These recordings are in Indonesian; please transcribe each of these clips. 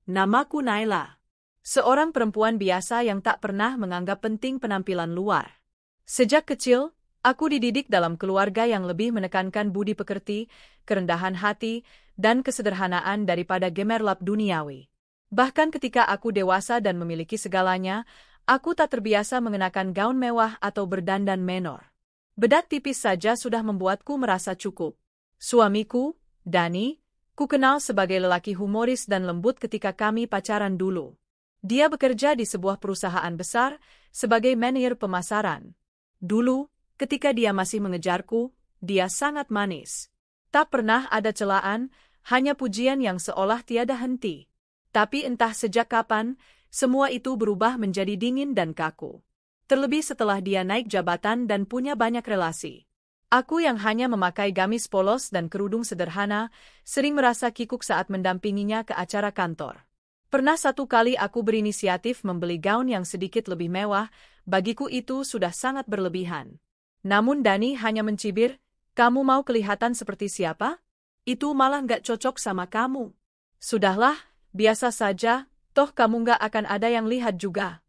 namaku Naila. Seorang perempuan biasa yang tak pernah menganggap penting penampilan luar. Sejak kecil, aku dididik dalam keluarga yang lebih menekankan budi pekerti, kerendahan hati, dan kesederhanaan daripada gemerlap duniawi. Bahkan ketika aku dewasa dan memiliki segalanya, aku tak terbiasa mengenakan gaun mewah atau berdandan menor. Bedak tipis saja sudah membuatku merasa cukup. Suamiku, Dani, ku kenal sebagai lelaki humoris dan lembut ketika kami pacaran dulu. Dia bekerja di sebuah perusahaan besar sebagai manajer pemasaran. Dulu, ketika dia masih mengejarku, dia sangat manis. Tak pernah ada celaan, hanya pujian yang seolah tiada henti. Tapi entah sejak kapan, semua itu berubah menjadi dingin dan kaku. Terlebih setelah dia naik jabatan dan punya banyak relasi. Aku yang hanya memakai gamis polos dan kerudung sederhana, sering merasa kikuk saat mendampinginya ke acara kantor. Pernah satu kali aku berinisiatif membeli gaun yang sedikit lebih mewah, bagiku itu sudah sangat berlebihan. Namun Dani hanya mencibir, "Kamu mau kelihatan seperti siapa? Itu malah nggak cocok sama kamu." "Sudahlah, biasa saja, toh kamu nggak akan ada yang lihat juga."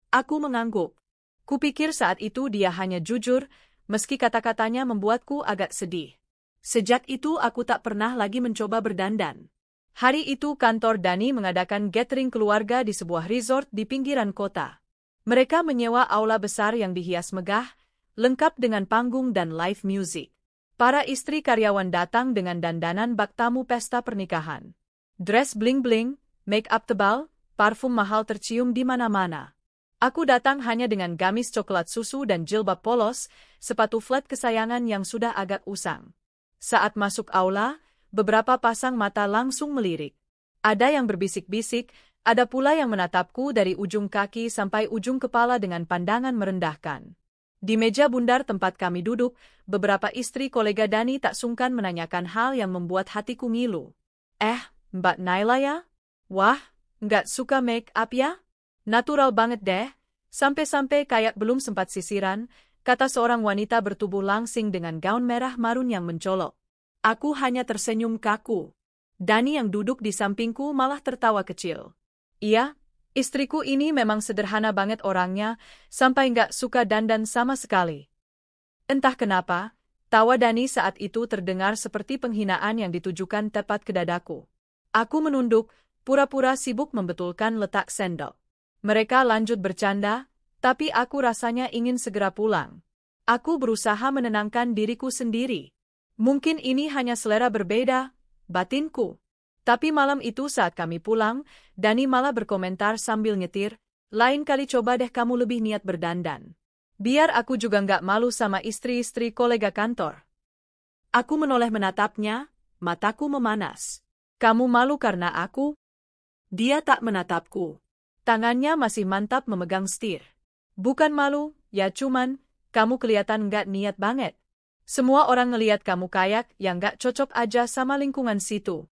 Aku mengangguk. Kupikir saat itu dia hanya jujur, meski kata-katanya membuatku agak sedih. Sejak itu aku tak pernah lagi mencoba berdandan. Hari itu kantor Dani mengadakan gathering keluarga di sebuah resort di pinggiran kota. Mereka menyewa aula besar yang dihias megah, lengkap dengan panggung dan live music. Para istri karyawan datang dengan dandanan bak tamu pesta pernikahan. Dress bling-bling, make-up tebal, parfum mahal tercium di mana-mana. Aku datang hanya dengan gamis coklat susu dan jilbab polos, sepatu flat kesayangan yang sudah agak usang. Saat masuk aula, beberapa pasang mata langsung melirik. Ada yang berbisik-bisik, ada pula yang menatapku dari ujung kaki sampai ujung kepala dengan pandangan merendahkan. Di meja bundar tempat kami duduk, beberapa istri kolega Dani tak sungkan menanyakan hal yang membuat hatiku ngilu. Mbak Naila ya? Wah, nggak suka make up ya? Natural banget deh, sampai-sampai kayak belum sempat sisiran, kata seorang wanita bertubuh langsing dengan gaun merah marun yang mencolok. Aku hanya tersenyum kaku. Dani yang duduk di sampingku malah tertawa kecil. Iya, istriku ini memang sederhana banget orangnya, sampai nggak suka dandan sama sekali. Entah kenapa, tawa Dani saat itu terdengar seperti penghinaan yang ditujukan tepat ke dadaku. Aku menunduk, pura-pura sibuk membetulkan letak sendok. Mereka lanjut bercanda, tapi aku rasanya ingin segera pulang. Aku berusaha menenangkan diriku sendiri. Mungkin ini hanya selera berbeda, batinku. Tapi malam itu saat kami pulang, Dani malah berkomentar sambil nyetir, "Lain kali coba deh kamu lebih niat berdandan. Biar aku juga nggak malu sama istri-istri kolega kantor." Aku menoleh menatapnya, mataku memanas. "Kamu malu karena aku?" Dia tak menatapku. Tangannya masih mantap memegang setir. "Bukan malu, ya cuman, kamu kelihatan nggak niat banget. Semua orang ngeliat kamu kayak yang gak cocok aja sama lingkungan situ."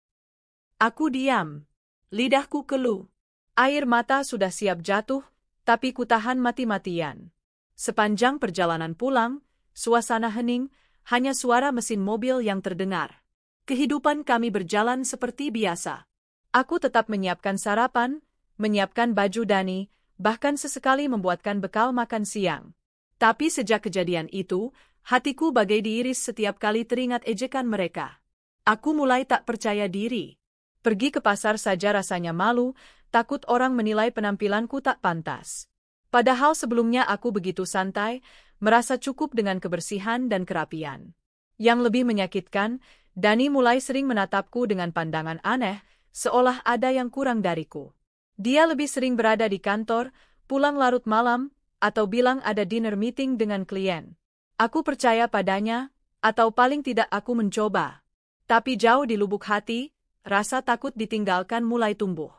Aku diam. Lidahku keluh. Air mata sudah siap jatuh, tapi kutahan mati-matian. Sepanjang perjalanan pulang, suasana hening, hanya suara mesin mobil yang terdengar. Kehidupan kami berjalan seperti biasa. Aku tetap menyiapkan sarapan, menyiapkan baju Dani, bahkan sesekali membuatkan bekal makan siang. Tapi sejak kejadian itu, hatiku bagai diiris setiap kali teringat ejekan mereka. Aku mulai tak percaya diri. Pergi ke pasar saja rasanya malu, takut orang menilai penampilanku tak pantas. Padahal sebelumnya aku begitu santai, merasa cukup dengan kebersihan dan kerapian. Yang lebih menyakitkan, Dani mulai sering menatapku dengan pandangan aneh, seolah ada yang kurang dariku. Dia lebih sering berada di kantor, pulang larut malam, atau bilang ada dinner meeting dengan klien. Aku percaya padanya, atau paling tidak aku mencoba. Tapi jauh di lubuk hati, rasa takut ditinggalkan mulai tumbuh.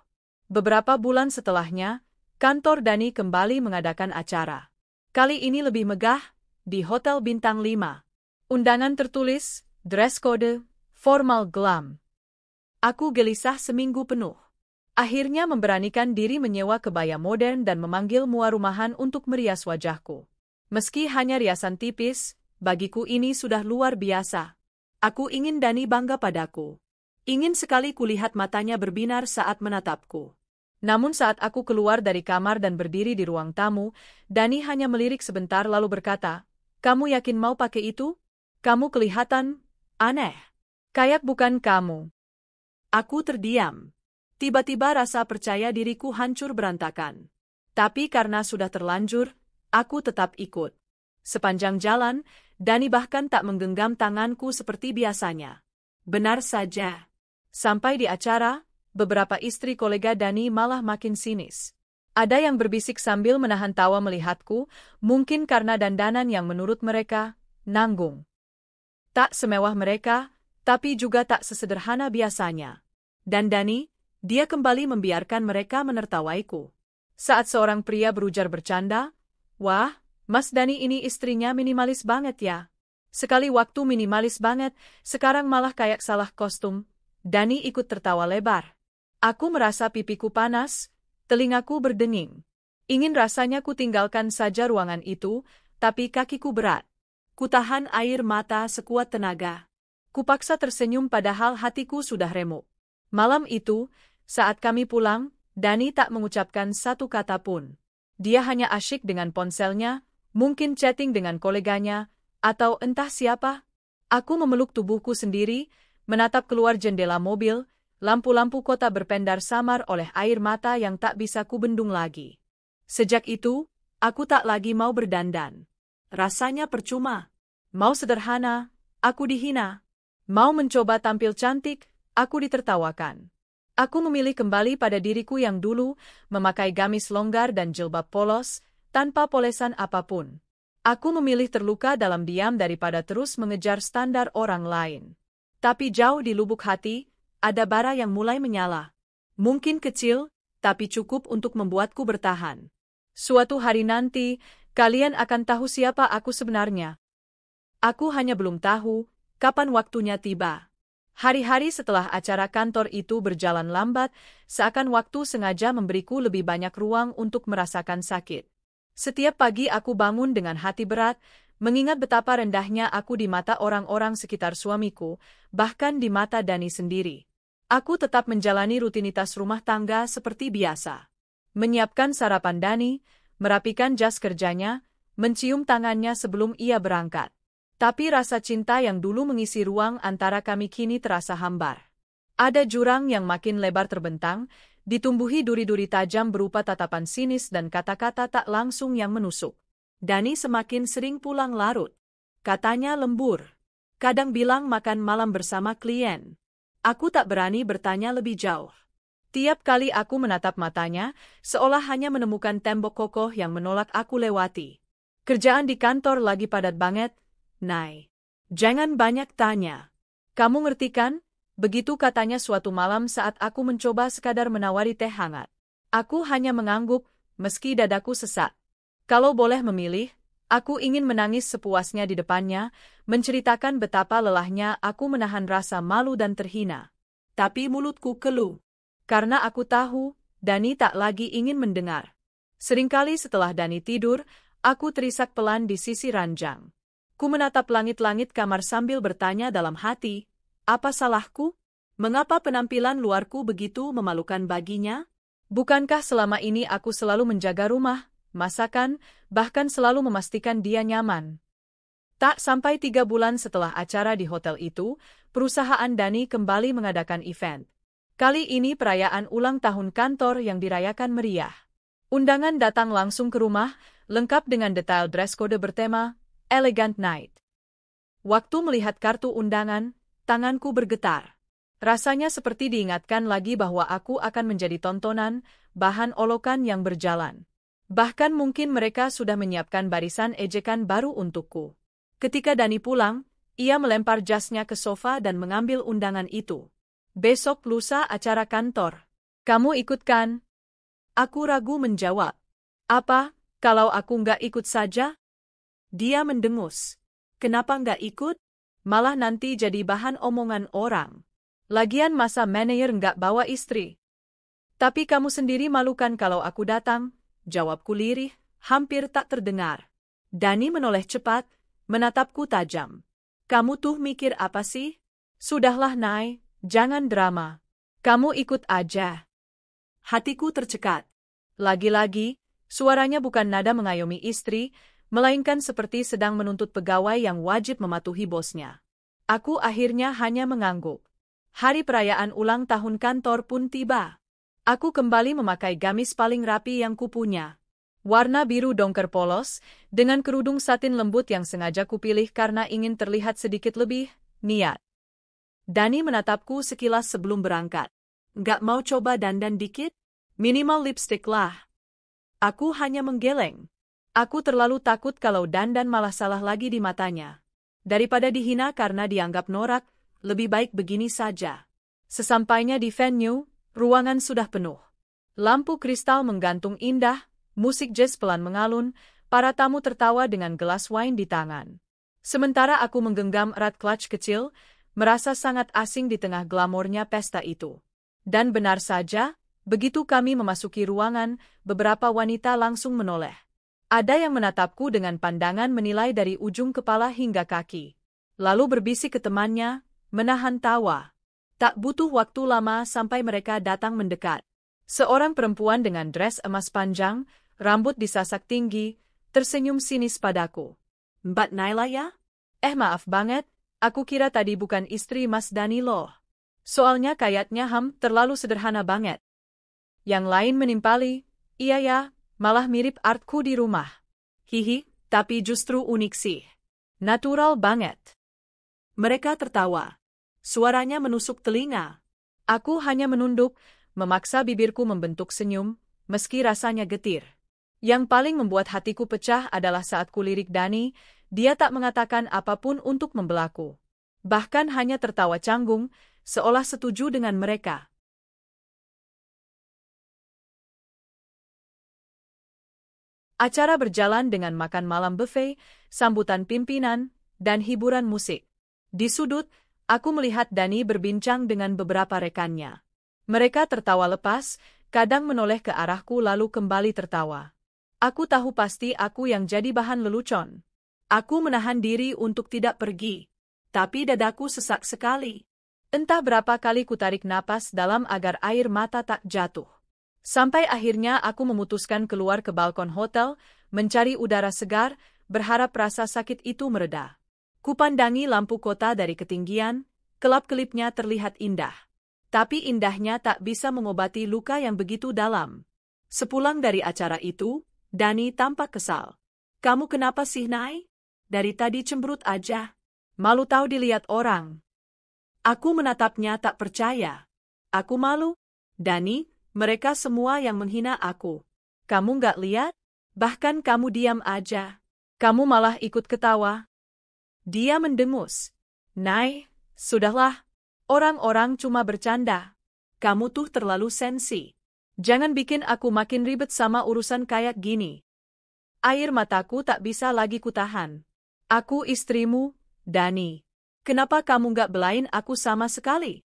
Beberapa bulan setelahnya, kantor Dani kembali mengadakan acara. Kali ini lebih megah, di Hotel Bintang 5. Undangan tertulis, dress code, formal glam. Aku gelisah seminggu penuh. Akhirnya memberanikan diri menyewa kebaya modern dan memanggil mua rumahan untuk merias wajahku. Meski hanya riasan tipis, bagiku ini sudah luar biasa. Aku ingin Dani bangga padaku. Ingin sekali kulihat matanya berbinar saat menatapku. Namun saat aku keluar dari kamar dan berdiri di ruang tamu, Dani hanya melirik sebentar lalu berkata, "Kamu yakin mau pakai itu? Kamu kelihatan aneh. Kayak bukan kamu." Aku terdiam. Tiba-tiba rasa percaya diriku hancur berantakan. Tapi karena sudah terlanjur, aku tetap ikut. Sepanjang jalan, Dani bahkan tak menggenggam tanganku seperti biasanya. Benar saja. Sampai di acara, beberapa istri kolega Dani malah makin sinis. Ada yang berbisik sambil menahan tawa melihatku, mungkin karena dandanan yang menurut mereka nanggung. Tak semewah mereka, tapi juga tak sesederhana biasanya. Dan Dani, dia kembali membiarkan mereka menertawaiku. Saat seorang pria berujar bercanda, "Wah, Mas Dani ini istrinya minimalis banget ya. Sekali waktu minimalis banget, sekarang malah kayak salah kostum." Dani ikut tertawa lebar. Aku merasa pipiku panas, telingaku berdenging. Ingin rasanya ku tinggalkan saja ruangan itu, tapi kakiku berat. Kutahan air mata sekuat tenaga. Kupaksa tersenyum padahal hatiku sudah remuk. Malam itu, saat kami pulang, Dani tak mengucapkan satu kata pun. Dia hanya asyik dengan ponselnya, mungkin chatting dengan koleganya, atau entah siapa. Aku memeluk tubuhku sendiri, menatap keluar jendela mobil, lampu-lampu kota berpendar samar oleh air mata yang tak bisa kubendung lagi. Sejak itu, aku tak lagi mau berdandan. Rasanya percuma. Mau sederhana, aku dihina. Mau mencoba tampil cantik, aku ditertawakan. Aku memilih kembali pada diriku yang dulu, memakai gamis longgar dan jilbab polos, tanpa polesan apapun. Aku memilih terluka dalam diam daripada terus mengejar standar orang lain. Tapi jauh di lubuk hati, ada bara yang mulai menyala. Mungkin kecil, tapi cukup untuk membuatku bertahan. Suatu hari nanti, kalian akan tahu siapa aku sebenarnya. Aku hanya belum tahu kapan waktunya tiba. Hari-hari setelah acara kantor itu berjalan lambat, seakan waktu sengaja memberiku lebih banyak ruang untuk merasakan sakit. Setiap pagi aku bangun dengan hati berat, mengingat betapa rendahnya aku di mata orang-orang sekitar suamiku, bahkan di mata Dani sendiri. Aku tetap menjalani rutinitas rumah tangga seperti biasa. Menyiapkan sarapan Dani, merapikan jas kerjanya, mencium tangannya sebelum ia berangkat. Tapi rasa cinta yang dulu mengisi ruang antara kami kini terasa hambar. Ada jurang yang makin lebar terbentang, ditumbuhi duri-duri tajam berupa tatapan sinis dan kata-kata tak langsung yang menusuk. Dani semakin sering pulang larut. Katanya lembur. Kadang bilang makan malam bersama klien. Aku tak berani bertanya lebih jauh. Tiap kali aku menatap matanya, seolah hanya menemukan tembok kokoh yang menolak aku lewati. Kerjaan di kantor lagi padat banget, Nay. Jangan banyak tanya. Kamu ngerti kan? Begitu katanya suatu malam saat aku mencoba sekadar menawari teh hangat. Aku hanya mengangguk, meski dadaku sesak. Kalau boleh memilih, aku ingin menangis sepuasnya di depannya, menceritakan betapa lelahnya aku menahan rasa malu dan terhina. Tapi mulutku keluh. Karena aku tahu, Dani tak lagi ingin mendengar. Seringkali setelah Dani tidur, aku terisak pelan di sisi ranjang. Ku menatap langit-langit kamar sambil bertanya dalam hati, apa salahku? Mengapa penampilan luarku begitu memalukan baginya? Bukankah selama ini aku selalu menjaga rumah, masakan, bahkan selalu memastikan dia nyaman? Tak sampai 3 bulan setelah acara di hotel itu, perusahaan Dani kembali mengadakan event. Kali ini perayaan ulang tahun kantor yang dirayakan meriah. Undangan datang langsung ke rumah, lengkap dengan detail dress code bertema Elegant Night. Waktu melihat kartu undangan, tanganku bergetar. Rasanya seperti diingatkan lagi bahwa aku akan menjadi tontonan, bahan olokan yang berjalan. Bahkan mungkin mereka sudah menyiapkan barisan ejekan baru untukku. Ketika Dani pulang, ia melempar jasnya ke sofa dan mengambil undangan itu. Besok lusa acara kantor. Kamu ikut kan? Aku ragu menjawab. Apa, kalau aku nggak ikut saja? Dia mendengus. Kenapa nggak ikut? Malah nanti jadi bahan omongan orang. Lagian masa manajer nggak bawa istri? Tapi kamu sendiri malukan kalau aku datang, jawabku lirih, hampir tak terdengar. Dani menoleh cepat, menatapku tajam. Kamu tuh mikir apa sih? Sudahlah Nay, Jangan drama. Kamu ikut aja. Hatiku tercekat. Lagi-lagi, suaranya bukan nada mengayomi istri, melainkan seperti sedang menuntut pegawai yang wajib mematuhi bosnya. Aku akhirnya hanya mengangguk. Hari perayaan ulang tahun kantor pun tiba. Aku kembali memakai gamis paling rapi yang kupunya. Warna biru dongker polos, dengan kerudung satin lembut yang sengaja kupilih karena ingin terlihat sedikit lebih niat. Dani menatapku sekilas sebelum berangkat. Nggak mau coba dandan dikit? Minimal lipstick lah. Aku hanya menggeleng. Aku terlalu takut kalau dandan malah salah lagi di matanya. Daripada dihina karena dianggap norak, lebih baik begini saja. Sesampainya di venue, ruangan sudah penuh. Lampu kristal menggantung indah, musik jazz pelan mengalun, para tamu tertawa dengan gelas wine di tangan. Sementara aku menggenggam erat clutch kecil, merasa sangat asing di tengah glamornya pesta itu. Dan benar saja, begitu kami memasuki ruangan, beberapa wanita langsung menoleh. Ada yang menatapku dengan pandangan menilai dari ujung kepala hingga kaki. Lalu berbisik ke temannya, menahan tawa. Tak butuh waktu lama sampai mereka datang mendekat. Seorang perempuan dengan dress emas panjang, rambut disasak tinggi, tersenyum sinis padaku. Mbak Naila ya? Maaf banget, aku kira tadi bukan istri Mas Dani loh. Soalnya kayaknya terlalu sederhana banget. Yang lain menimpali, iya ya, malah mirip artku di rumah. Hihi, tapi justru unik sih. Natural banget. Mereka tertawa. Suaranya menusuk telinga. Aku hanya menunduk, memaksa bibirku membentuk senyum, meski rasanya getir. Yang paling membuat hatiku pecah adalah saat kulirik Dani, dia tak mengatakan apapun untuk membelaku. Bahkan hanya tertawa canggung, seolah setuju dengan mereka. Acara berjalan dengan makan malam buffet, sambutan pimpinan, dan hiburan musik. Di sudut, aku melihat Dani berbincang dengan beberapa rekannya. Mereka tertawa lepas, kadang menoleh ke arahku lalu kembali tertawa. Aku tahu pasti aku yang jadi bahan lelucon. Aku menahan diri untuk tidak pergi. Tapi dadaku sesak sekali. Entah berapa kali kutarik napas dalam agar air mata tak jatuh. Sampai akhirnya aku memutuskan keluar ke balkon hotel, mencari udara segar, berharap rasa sakit itu mereda. Kupandangi lampu kota dari ketinggian, kelap-kelipnya terlihat indah. Tapi indahnya tak bisa mengobati luka yang begitu dalam. Sepulang dari acara itu, Dani tampak kesal. Kamu kenapa sih, Nay? Dari tadi cemberut aja. Malu tahu dilihat orang. Aku menatapnya tak percaya. Aku malu? Dani, mereka semua yang menghina aku. Kamu nggak lihat? Bahkan kamu diam aja. Kamu malah ikut ketawa. Dia mendengus. Nay, sudahlah. Orang-orang cuma bercanda. Kamu tuh terlalu sensi. Jangan bikin aku makin ribet sama urusan kayak gini. Air mataku tak bisa lagi kutahan. Aku istrimu, Dani. Kenapa kamu nggak belain aku sama sekali?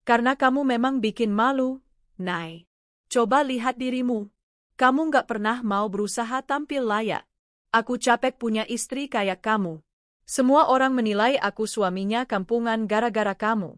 Karena kamu memang bikin malu, Nay. Coba lihat dirimu. Kamu nggak pernah mau berusaha tampil layak. Aku capek punya istri kayak kamu. Semua orang menilai aku suaminya kampungan gara-gara kamu.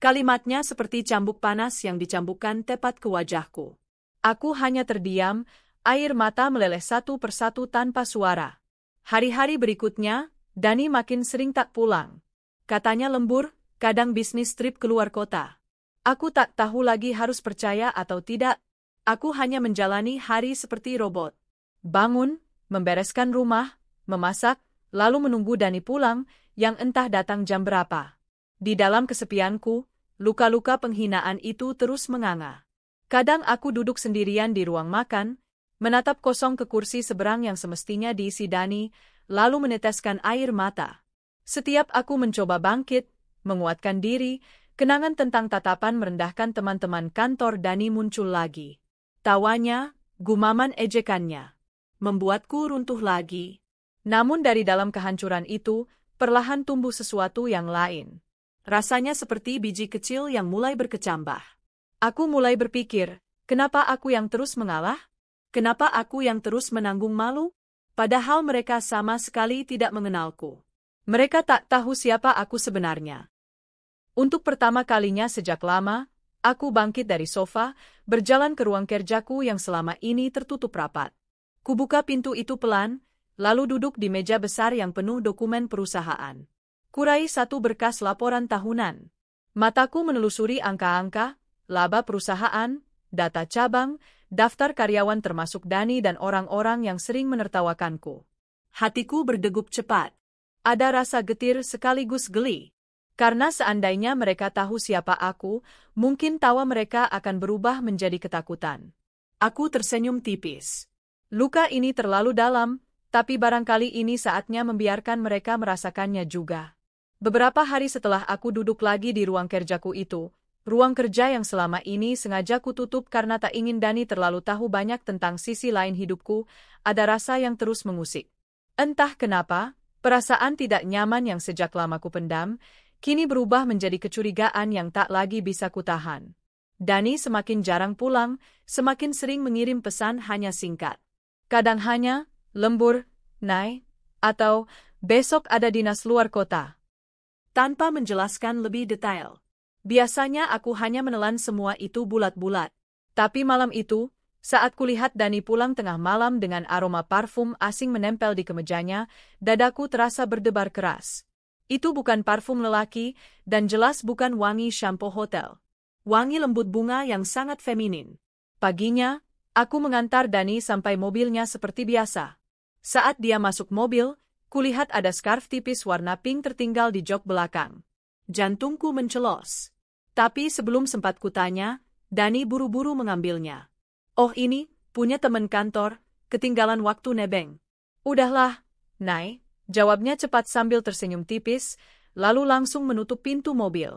Kalimatnya seperti cambuk panas yang dicambukkan tepat ke wajahku. Aku hanya terdiam, air mata meleleh satu persatu tanpa suara. Hari-hari berikutnya, Dani makin sering tak pulang. Katanya lembur, kadang bisnis trip keluar kota. Aku tak tahu lagi harus percaya atau tidak. Aku hanya menjalani hari seperti robot. Bangun, membereskan rumah, memasak, lalu menunggu Dani pulang, yang entah datang jam berapa. Di dalam kesepianku, luka-luka penghinaan itu terus menganga. Kadang aku duduk sendirian di ruang makan, menatap kosong ke kursi seberang yang semestinya diisi Dani, lalu meneteskan air mata. Setiap aku mencoba bangkit, menguatkan diri, kenangan tentang tatapan merendahkan teman-teman kantor Dani muncul lagi. Tawanya, gumaman ejekannya, membuatku runtuh lagi. Namun dari dalam kehancuran itu, perlahan tumbuh sesuatu yang lain. Rasanya seperti biji kecil yang mulai berkecambah. Aku mulai berpikir, kenapa aku yang terus mengalah? Kenapa aku yang terus menanggung malu? Padahal mereka sama sekali tidak mengenalku. Mereka tak tahu siapa aku sebenarnya. Untuk pertama kalinya sejak lama, aku bangkit dari sofa, berjalan ke ruang kerjaku yang selama ini tertutup rapat. Kubuka pintu itu pelan, lalu duduk di meja besar yang penuh dokumen perusahaan. Kurai satu berkas laporan tahunan. Mataku menelusuri angka-angka, laba perusahaan, data cabang, daftar karyawan termasuk Dani dan orang-orang yang sering menertawakanku. Hatiku berdegup cepat. Ada rasa getir sekaligus geli. Karena seandainya mereka tahu siapa aku, mungkin tawa mereka akan berubah menjadi ketakutan. Aku tersenyum tipis. Luka ini terlalu dalam, tapi barangkali ini saatnya membiarkan mereka merasakannya juga. Beberapa hari setelah aku duduk lagi di ruang kerjaku itu, ruang kerja yang selama ini sengaja kututup karena tak ingin Dani terlalu tahu banyak tentang sisi lain hidupku, ada rasa yang terus mengusik. Entah kenapa, perasaan tidak nyaman yang sejak lama kupendam, kini berubah menjadi kecurigaan yang tak lagi bisa kutahan. Dani semakin jarang pulang, semakin sering mengirim pesan hanya singkat. Kadang hanya, lembur, Nai, atau besok ada dinas luar kota. Tanpa menjelaskan lebih detail. Biasanya aku hanya menelan semua itu bulat-bulat. Tapi malam itu, saat kulihat Dani pulang tengah malam dengan aroma parfum asing menempel di kemejanya, dadaku terasa berdebar keras. Itu bukan parfum lelaki, dan jelas bukan wangi shampoo hotel. Wangi lembut bunga yang sangat feminin. Paginya, aku mengantar Dani sampai mobilnya seperti biasa. Saat dia masuk mobil, kulihat ada scarf tipis warna pink tertinggal di jok belakang. Jantungku mencelos. Tapi sebelum sempat kutanya, Dani buru-buru mengambilnya. Oh ini, punya teman kantor, ketinggalan waktu nebeng. Udahlah, Nai. Jawabnya cepat sambil tersenyum tipis, lalu langsung menutup pintu mobil.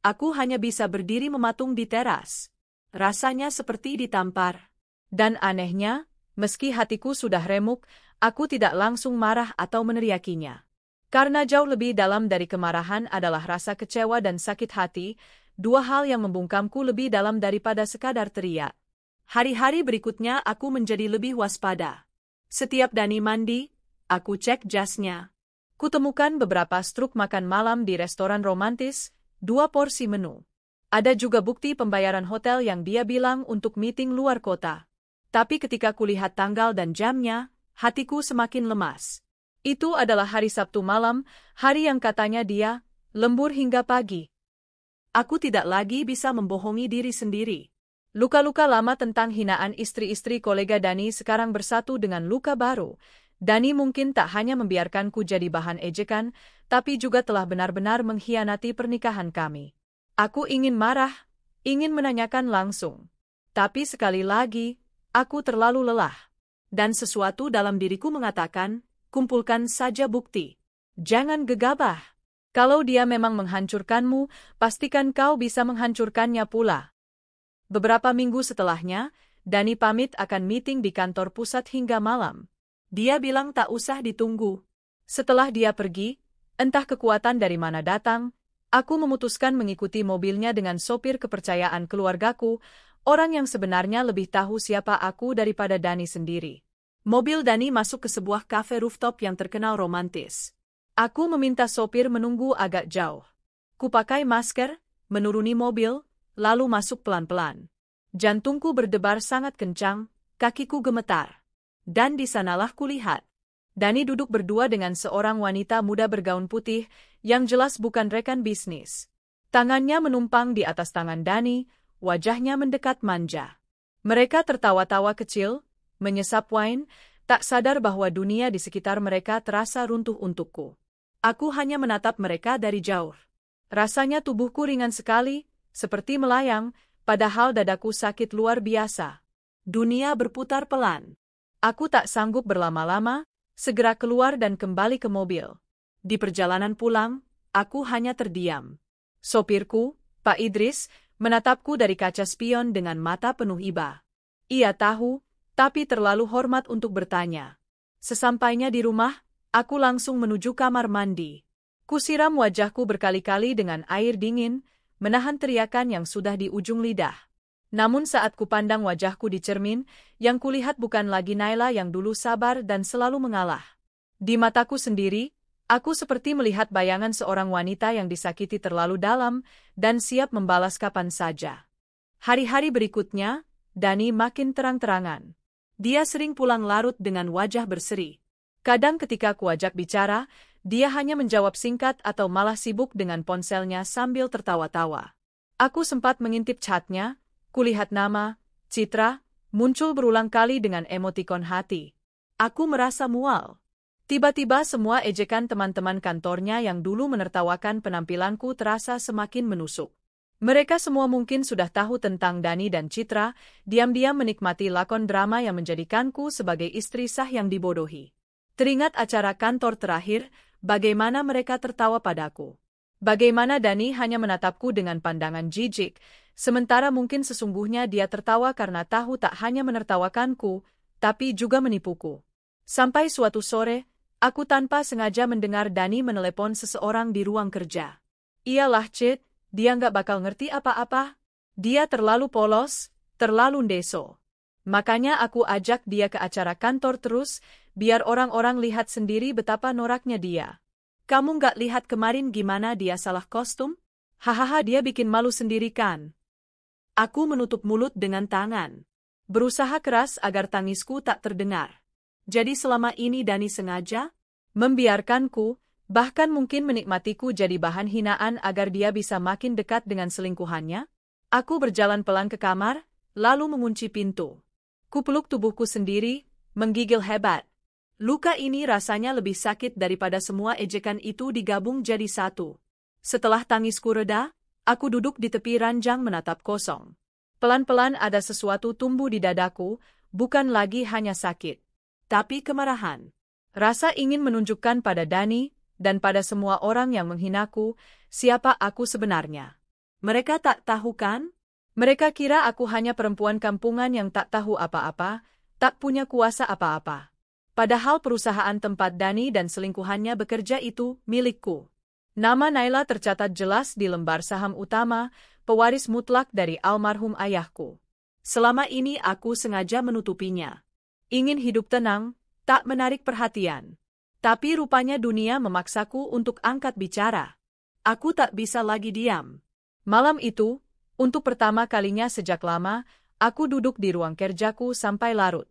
Aku hanya bisa berdiri mematung di teras. Rasanya seperti ditampar. Dan anehnya, meski hatiku sudah remuk, aku tidak langsung marah atau meneriakinya. Karena jauh lebih dalam dari kemarahan adalah rasa kecewa dan sakit hati, dua hal yang membungkamku lebih dalam daripada sekadar teriak. Hari-hari berikutnya aku menjadi lebih waspada. Setiap Dani mandi, aku cek jasnya. Kutemukan beberapa struk makan malam di restoran romantis, 2 porsi menu. Ada juga bukti pembayaran hotel yang dia bilang untuk meeting luar kota. Tapi ketika kulihat tanggal dan jamnya, hatiku semakin lemas. Itu adalah hari Sabtu malam, hari yang katanya dia, lembur hingga pagi. Aku tidak lagi bisa membohongi diri sendiri. Luka-luka lama tentang hinaan istri-istri kolega Dani sekarang bersatu dengan luka baru. Dani mungkin tak hanya membiarkanku jadi bahan ejekan, tapi juga telah benar-benar mengkhianati pernikahan kami. Aku ingin marah, ingin menanyakan langsung. Tapi sekali lagi, aku terlalu lelah. Dan sesuatu dalam diriku mengatakan, kumpulkan saja bukti. Jangan gegabah. Kalau dia memang menghancurkanmu, pastikan kau bisa menghancurkannya pula. Beberapa minggu setelahnya, Dani pamit akan meeting di kantor pusat hingga malam. Dia bilang tak usah ditunggu. Setelah dia pergi, entah kekuatan dari mana datang, aku memutuskan mengikuti mobilnya dengan sopir kepercayaan keluargaku, orang yang sebenarnya lebih tahu siapa aku daripada Dani sendiri. Mobil Dani masuk ke sebuah kafe rooftop yang terkenal romantis. Aku meminta sopir menunggu agak jauh. Kupakai masker, menuruni mobil, lalu masuk pelan-pelan. Jantungku berdebar sangat kencang, kakiku gemetar. Dan di sanalah kulihat. Dani duduk berdua dengan seorang wanita muda bergaun putih, yang jelas bukan rekan bisnis. Tangannya menumpang di atas tangan Dani, wajahnya mendekat manja. Mereka tertawa-tawa kecil, menyesap wine, tak sadar bahwa dunia di sekitar mereka terasa runtuh untukku. Aku hanya menatap mereka dari jauh. Rasanya tubuhku ringan sekali, seperti melayang, padahal dadaku sakit luar biasa. Dunia berputar pelan. Aku tak sanggup berlama-lama, segera keluar dan kembali ke mobil. Di perjalanan pulang, aku hanya terdiam. Sopirku, Pak Idris, menatapku dari kaca spion dengan mata penuh iba. Ia tahu, tapi terlalu hormat untuk bertanya. Sesampainya di rumah, aku langsung menuju kamar mandi. Kusiram wajahku berkali-kali dengan air dingin, menahan teriakan yang sudah di ujung lidah. Namun saat kupandang wajahku di cermin, yang kulihat bukan lagi Naila yang dulu sabar dan selalu mengalah. Di mataku sendiri, Aku seperti melihat bayangan seorang wanita yang disakiti terlalu dalam dan siap membalas kapan saja. Hari-hari berikutnya, Dani makin terang-terangan. Dia sering pulang larut dengan wajah berseri. Kadang ketika kuajak bicara, dia hanya menjawab singkat atau malah sibuk dengan ponselnya sambil tertawa-tawa. Aku sempat mengintip chatnya, kulihat nama, Citra, muncul berulang kali dengan emotikon hati. Aku merasa mual. Tiba-tiba semua ejekan teman-teman kantornya yang dulu menertawakan penampilanku terasa semakin menusuk. Mereka semua mungkin sudah tahu tentang Dani dan Citra, diam-diam menikmati lakon drama yang menjadikanku sebagai istri sah yang dibodohi. Teringat acara kantor terakhir, bagaimana mereka tertawa padaku. Bagaimana Dani hanya menatapku dengan pandangan jijik, sementara mungkin sesungguhnya dia tertawa karena tahu tak hanya menertawakanku, tapi juga menipuku. Sampai suatu sore, aku tanpa sengaja mendengar Dani menelepon seseorang di ruang kerja. Iyalah Cid. Dia nggak bakal ngerti apa-apa. Dia terlalu polos, terlalu ndeso. Makanya aku ajak dia ke acara kantor terus, biar orang-orang lihat sendiri betapa noraknya dia. Kamu nggak lihat kemarin gimana dia salah kostum? Hahaha, dia bikin malu sendiri kan? Aku menutup mulut dengan tangan. Berusaha keras agar tangisku tak terdengar. Jadi selama ini Dani sengaja membiarkanku, bahkan mungkin menikmatiku jadi bahan hinaan agar dia bisa makin dekat dengan selingkuhannya? Aku berjalan pelan ke kamar, lalu mengunci pintu. Kupeluk tubuhku sendiri, menggigil hebat. Luka ini rasanya lebih sakit daripada semua ejekan itu digabung jadi satu. Setelah tangisku reda, aku duduk di tepi ranjang menatap kosong. Pelan-pelan ada sesuatu tumbuh di dadaku, bukan lagi hanya sakit, tapi kemarahan. Rasa ingin menunjukkan pada Dani, dan pada semua orang yang menghinaku, siapa aku sebenarnya. Mereka tak tahu kan? Mereka kira aku hanya perempuan kampungan yang tak tahu apa-apa, tak punya kuasa apa-apa. Padahal perusahaan tempat Dani dan selingkuhannya bekerja itu milikku. Nama Naila tercatat jelas di lembar saham utama, pewaris mutlak dari almarhum ayahku. Selama ini aku sengaja menutupinya. Ingin hidup tenang, tak menarik perhatian. Tapi rupanya dunia memaksaku untuk angkat bicara. Aku tak bisa lagi diam. Malam itu, untuk pertama kalinya sejak lama, aku duduk di ruang kerjaku sampai larut.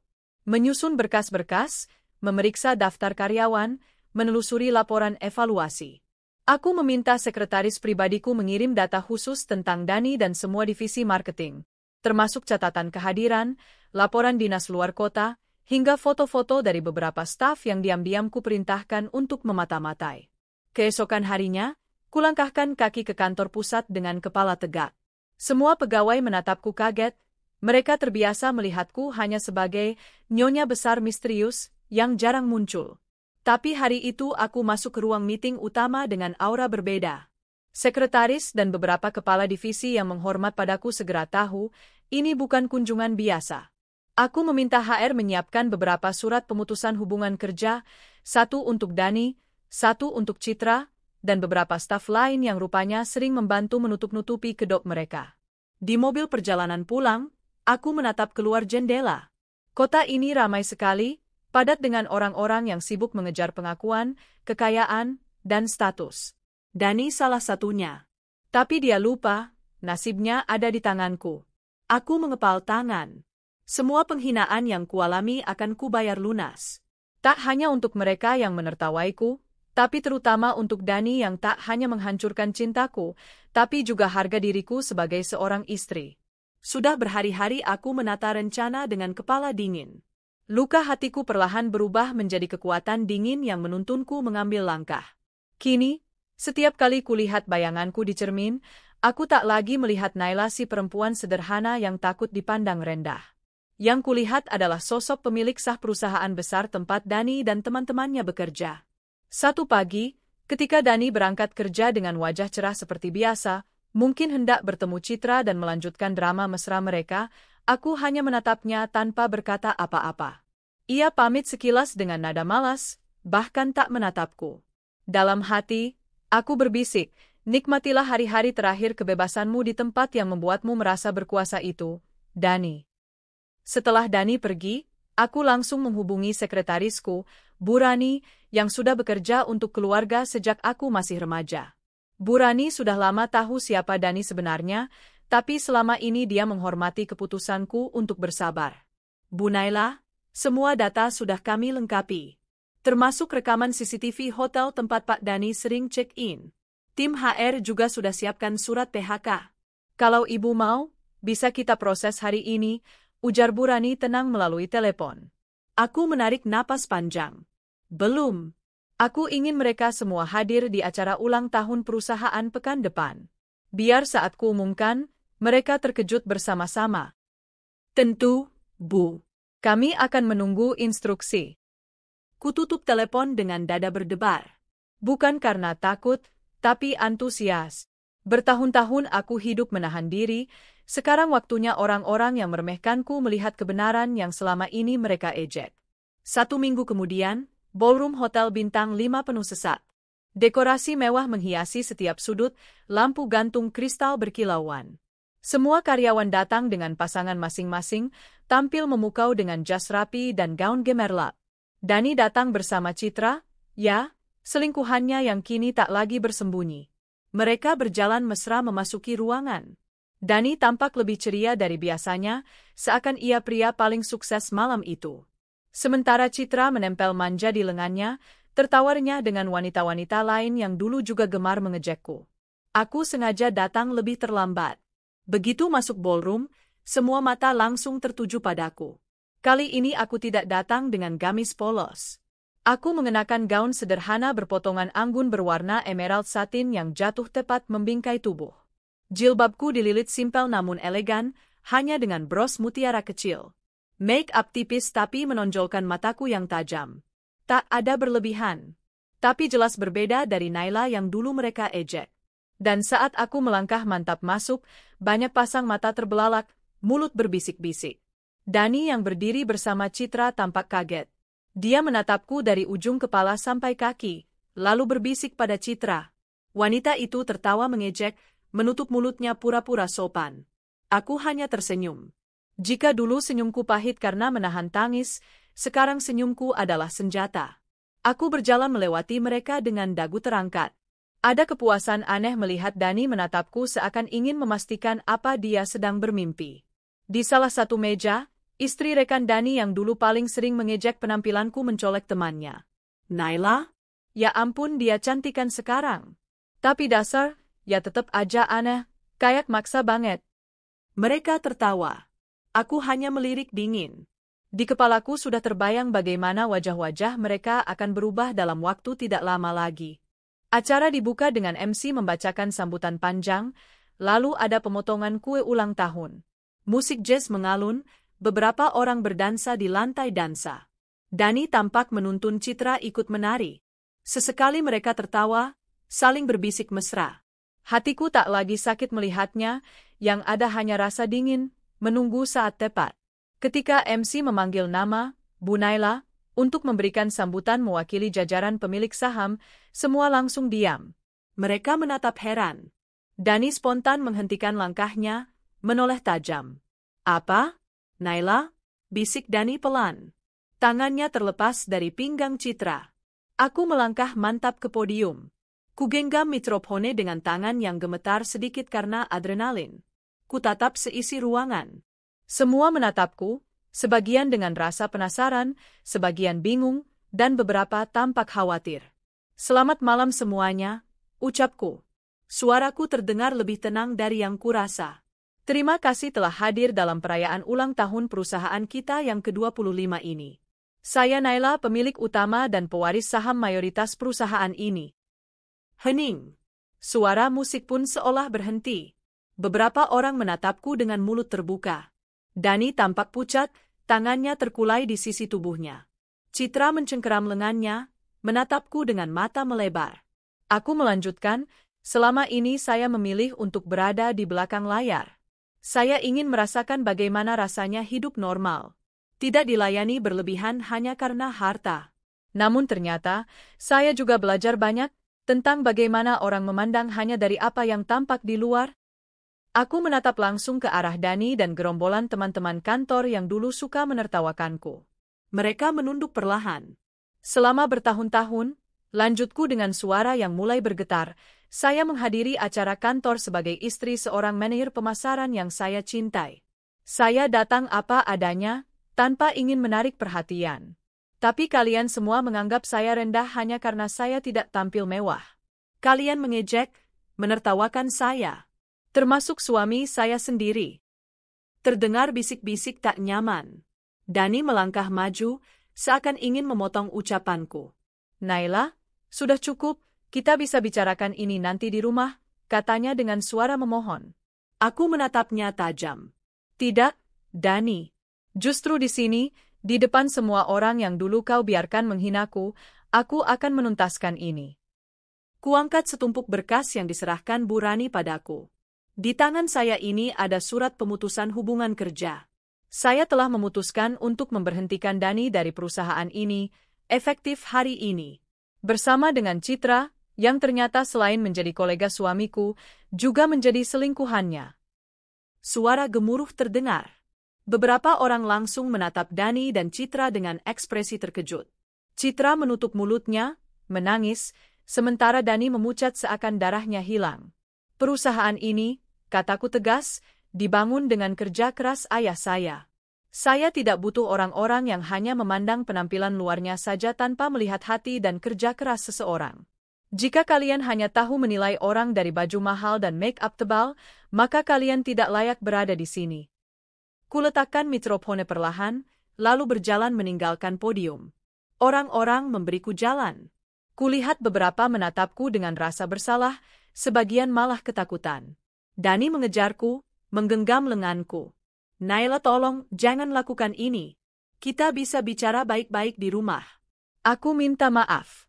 Menyusun berkas-berkas, memeriksa daftar karyawan, menelusuri laporan evaluasi. Aku meminta sekretaris pribadiku mengirim data khusus tentang Dani dan semua divisi marketing, termasuk catatan kehadiran, laporan dinas luar kota, hingga foto-foto dari beberapa staf yang diam-diam kuperintahkan untuk memata-matai. Keesokan harinya, kulangkahkan kaki ke kantor pusat dengan kepala tegak. Semua pegawai menatapku kaget, mereka terbiasa melihatku hanya sebagai nyonya besar misterius yang jarang muncul. Tapi hari itu aku masuk ke ruang meeting utama dengan aura berbeda. Sekretaris dan beberapa kepala divisi yang menghormat padaku segera tahu, ini bukan kunjungan biasa. Aku meminta HR menyiapkan beberapa surat pemutusan hubungan kerja, satu untuk Dani, satu untuk Citra, dan beberapa staf lain yang rupanya sering membantu menutup-nutupi kedok mereka. Di mobil perjalanan pulang, aku menatap keluar jendela. Kota ini ramai sekali, padat dengan orang-orang yang sibuk mengejar pengakuan, kekayaan, dan status. Dani salah satunya. Tapi dia lupa, nasibnya ada di tanganku. Aku mengepal tangan. Semua penghinaan yang kualami akan kubayar lunas. Tak hanya untuk mereka yang menertawaiku, tapi terutama untuk Dani yang tak hanya menghancurkan cintaku, tapi juga harga diriku sebagai seorang istri. Sudah berhari-hari aku menata rencana dengan kepala dingin. Luka hatiku perlahan berubah menjadi kekuatan dingin yang menuntunku mengambil langkah. Kini, setiap kali kulihat bayanganku di cermin, aku tak lagi melihat Naila si perempuan sederhana yang takut dipandang rendah. Yang kulihat adalah sosok pemilik sah perusahaan besar tempat Dani dan teman-temannya bekerja. Satu pagi, ketika Dani berangkat kerja dengan wajah cerah seperti biasa, mungkin hendak bertemu Citra dan melanjutkan drama mesra mereka, aku hanya menatapnya tanpa berkata apa-apa. Ia pamit sekilas dengan nada malas, bahkan tak menatapku. Dalam hati, aku berbisik, nikmatilah hari-hari terakhir kebebasanmu di tempat yang membuatmu merasa berkuasa itu, Dani. Setelah Dani pergi, aku langsung menghubungi sekretarisku, Bu Rani, yang sudah bekerja untuk keluarga sejak aku masih remaja. Bu Rani sudah lama tahu siapa Dani sebenarnya, tapi selama ini dia menghormati keputusanku untuk bersabar. Bu Naila, semua data sudah kami lengkapi. Termasuk rekaman CCTV hotel tempat Pak Dani sering check-in. Tim HR juga sudah siapkan surat PHK. Kalau ibu mau, bisa kita proses hari ini, ujar Bu Rani tenang melalui telepon. Aku menarik napas panjang. Belum. Aku ingin mereka semua hadir di acara ulang tahun perusahaan pekan depan. Biar saat kuumumkan, mereka terkejut bersama-sama. Tentu, Bu. Kami akan menunggu instruksi. Kututup telepon dengan dada berdebar. Bukan karena takut, tapi antusias. Bertahun-tahun aku hidup menahan diri, sekarang waktunya orang-orang yang meremehkanku melihat kebenaran yang selama ini mereka ejek. 1 minggu kemudian, ballroom hotel bintang 5 penuh sesak. Dekorasi mewah menghiasi setiap sudut, lampu gantung kristal berkilauan. Semua karyawan datang dengan pasangan masing-masing, tampil memukau dengan jas rapi dan gaun gemerlap. Dani datang bersama Citra, ya, selingkuhannya yang kini tak lagi bersembunyi. Mereka berjalan mesra memasuki ruangan. Dani tampak lebih ceria dari biasanya, seakan ia pria paling sukses malam itu. Sementara Citra menempel manja di lengannya, tertawarnya dengan wanita-wanita lain yang dulu juga gemar mengejekku. Aku sengaja datang lebih terlambat. Begitu masuk ballroom, semua mata langsung tertuju padaku. Kali ini aku tidak datang dengan gamis polos. Aku mengenakan gaun sederhana berpotongan anggun berwarna emerald satin yang jatuh tepat membingkai tubuh. Jilbabku dililit simpel namun elegan, hanya dengan bros mutiara kecil. Make up tipis tapi menonjolkan mataku yang tajam. Tak ada berlebihan. Tapi jelas berbeda dari Naila yang dulu mereka ejek. Dan saat aku melangkah mantap masuk, banyak pasang mata terbelalak, mulut berbisik-bisik. Dani yang berdiri bersama Citra tampak kaget. Dia menatapku dari ujung kepala sampai kaki, lalu berbisik pada Citra. Wanita itu tertawa mengejek, menutup mulutnya pura-pura sopan. Aku hanya tersenyum. Jika dulu senyumku pahit karena menahan tangis, sekarang senyumku adalah senjata. Aku berjalan melewati mereka dengan dagu terangkat. Ada kepuasan aneh melihat Dani menatapku seakan ingin memastikan apa dia sedang bermimpi. Di salah satu meja, istri rekan Dani yang dulu paling sering mengejek penampilanku mencolek temannya. Naila? Ya ampun dia cantikan sekarang. Tapi dasar, ya tetep aja aneh, kayak maksa banget. Mereka tertawa. Aku hanya melirik dingin. Di kepalaku sudah terbayang bagaimana wajah-wajah mereka akan berubah dalam waktu tidak lama lagi. Acara dibuka dengan MC membacakan sambutan panjang, lalu ada pemotongan kue ulang tahun. Musik jazz mengalun, beberapa orang berdansa di lantai dansa. Dani tampak menuntun Citra ikut menari. Sesekali mereka tertawa, saling berbisik mesra. Hatiku tak lagi sakit melihatnya, yang ada hanya rasa dingin, menunggu saat tepat. Ketika MC memanggil nama, Bu Naila, untuk memberikan sambutan mewakili jajaran pemilik saham, semua langsung diam. Mereka menatap heran. Dani spontan menghentikan langkahnya, menoleh tajam. Apa? Naila? Bisik Dani pelan. Tangannya terlepas dari pinggang Citra. Aku melangkah mantap ke podium. Kugenggam mikrofone dengan tangan yang gemetar sedikit karena adrenalin. Kutatap seisi ruangan. Semua menatapku, sebagian dengan rasa penasaran, sebagian bingung, dan beberapa tampak khawatir. Selamat malam semuanya, ucapku. Suaraku terdengar lebih tenang dari yang kurasa. Terima kasih telah hadir dalam perayaan ulang tahun perusahaan kita yang ke-25 ini. Saya Naila, pemilik utama dan pewaris saham mayoritas perusahaan ini. Hening. Suara musik pun seolah berhenti. Beberapa orang menatapku dengan mulut terbuka. Dani tampak pucat, tangannya terkulai di sisi tubuhnya. Citra mencengkeram lengannya, menatapku dengan mata melebar. Aku melanjutkan, selama ini saya memilih untuk berada di belakang layar. Saya ingin merasakan bagaimana rasanya hidup normal. Tidak dilayani berlebihan hanya karena harta. Namun ternyata, saya juga belajar banyak tentang bagaimana orang memandang hanya dari apa yang tampak di luar. Aku menatap langsung ke arah Dani dan gerombolan teman-teman kantor yang dulu suka menertawakanku. Mereka menunduk perlahan. Selama bertahun-tahun, lanjutku dengan suara yang mulai bergetar, saya menghadiri acara kantor sebagai istri seorang manajer pemasaran yang saya cintai. Saya datang apa adanya, tanpa ingin menarik perhatian. Tapi kalian semua menganggap saya rendah hanya karena saya tidak tampil mewah. Kalian mengejek, menertawakan saya. Termasuk suami saya sendiri. Terdengar bisik-bisik tak nyaman. Dani melangkah maju, seakan ingin memotong ucapanku. Naila, sudah cukup, kita bisa bicarakan ini nanti di rumah, katanya dengan suara memohon. Aku menatapnya tajam. Tidak, Dani. Justru di sini, di depan semua orang yang dulu kau biarkan menghinaku, aku akan menuntaskan ini. Kuangkat setumpuk berkas yang diserahkan Bu Rani padaku. Di tangan saya ini ada surat pemutusan hubungan kerja. Saya telah memutuskan untuk memberhentikan Dani dari perusahaan ini, efektif hari ini. Bersama dengan Citra, yang ternyata selain menjadi kolega suamiku, juga menjadi selingkuhannya. Suara gemuruh terdengar. Beberapa orang langsung menatap Dani dan Citra dengan ekspresi terkejut. Citra menutup mulutnya, menangis, sementara Dani memucat seakan darahnya hilang. Perusahaan ini, kataku tegas, dibangun dengan kerja keras ayah saya. Saya tidak butuh orang-orang yang hanya memandang penampilan luarnya saja tanpa melihat hati dan kerja keras seseorang. Jika kalian hanya tahu menilai orang dari baju mahal dan make-up tebal, maka kalian tidak layak berada di sini. Kuletakkan mikrofone perlahan, lalu berjalan meninggalkan podium. Orang-orang memberiku jalan. Kulihat beberapa menatapku dengan rasa bersalah, sebagian malah ketakutan. Dani mengejarku, menggenggam lenganku. Naila, tolong, jangan lakukan ini. Kita bisa bicara baik-baik di rumah. Aku minta maaf.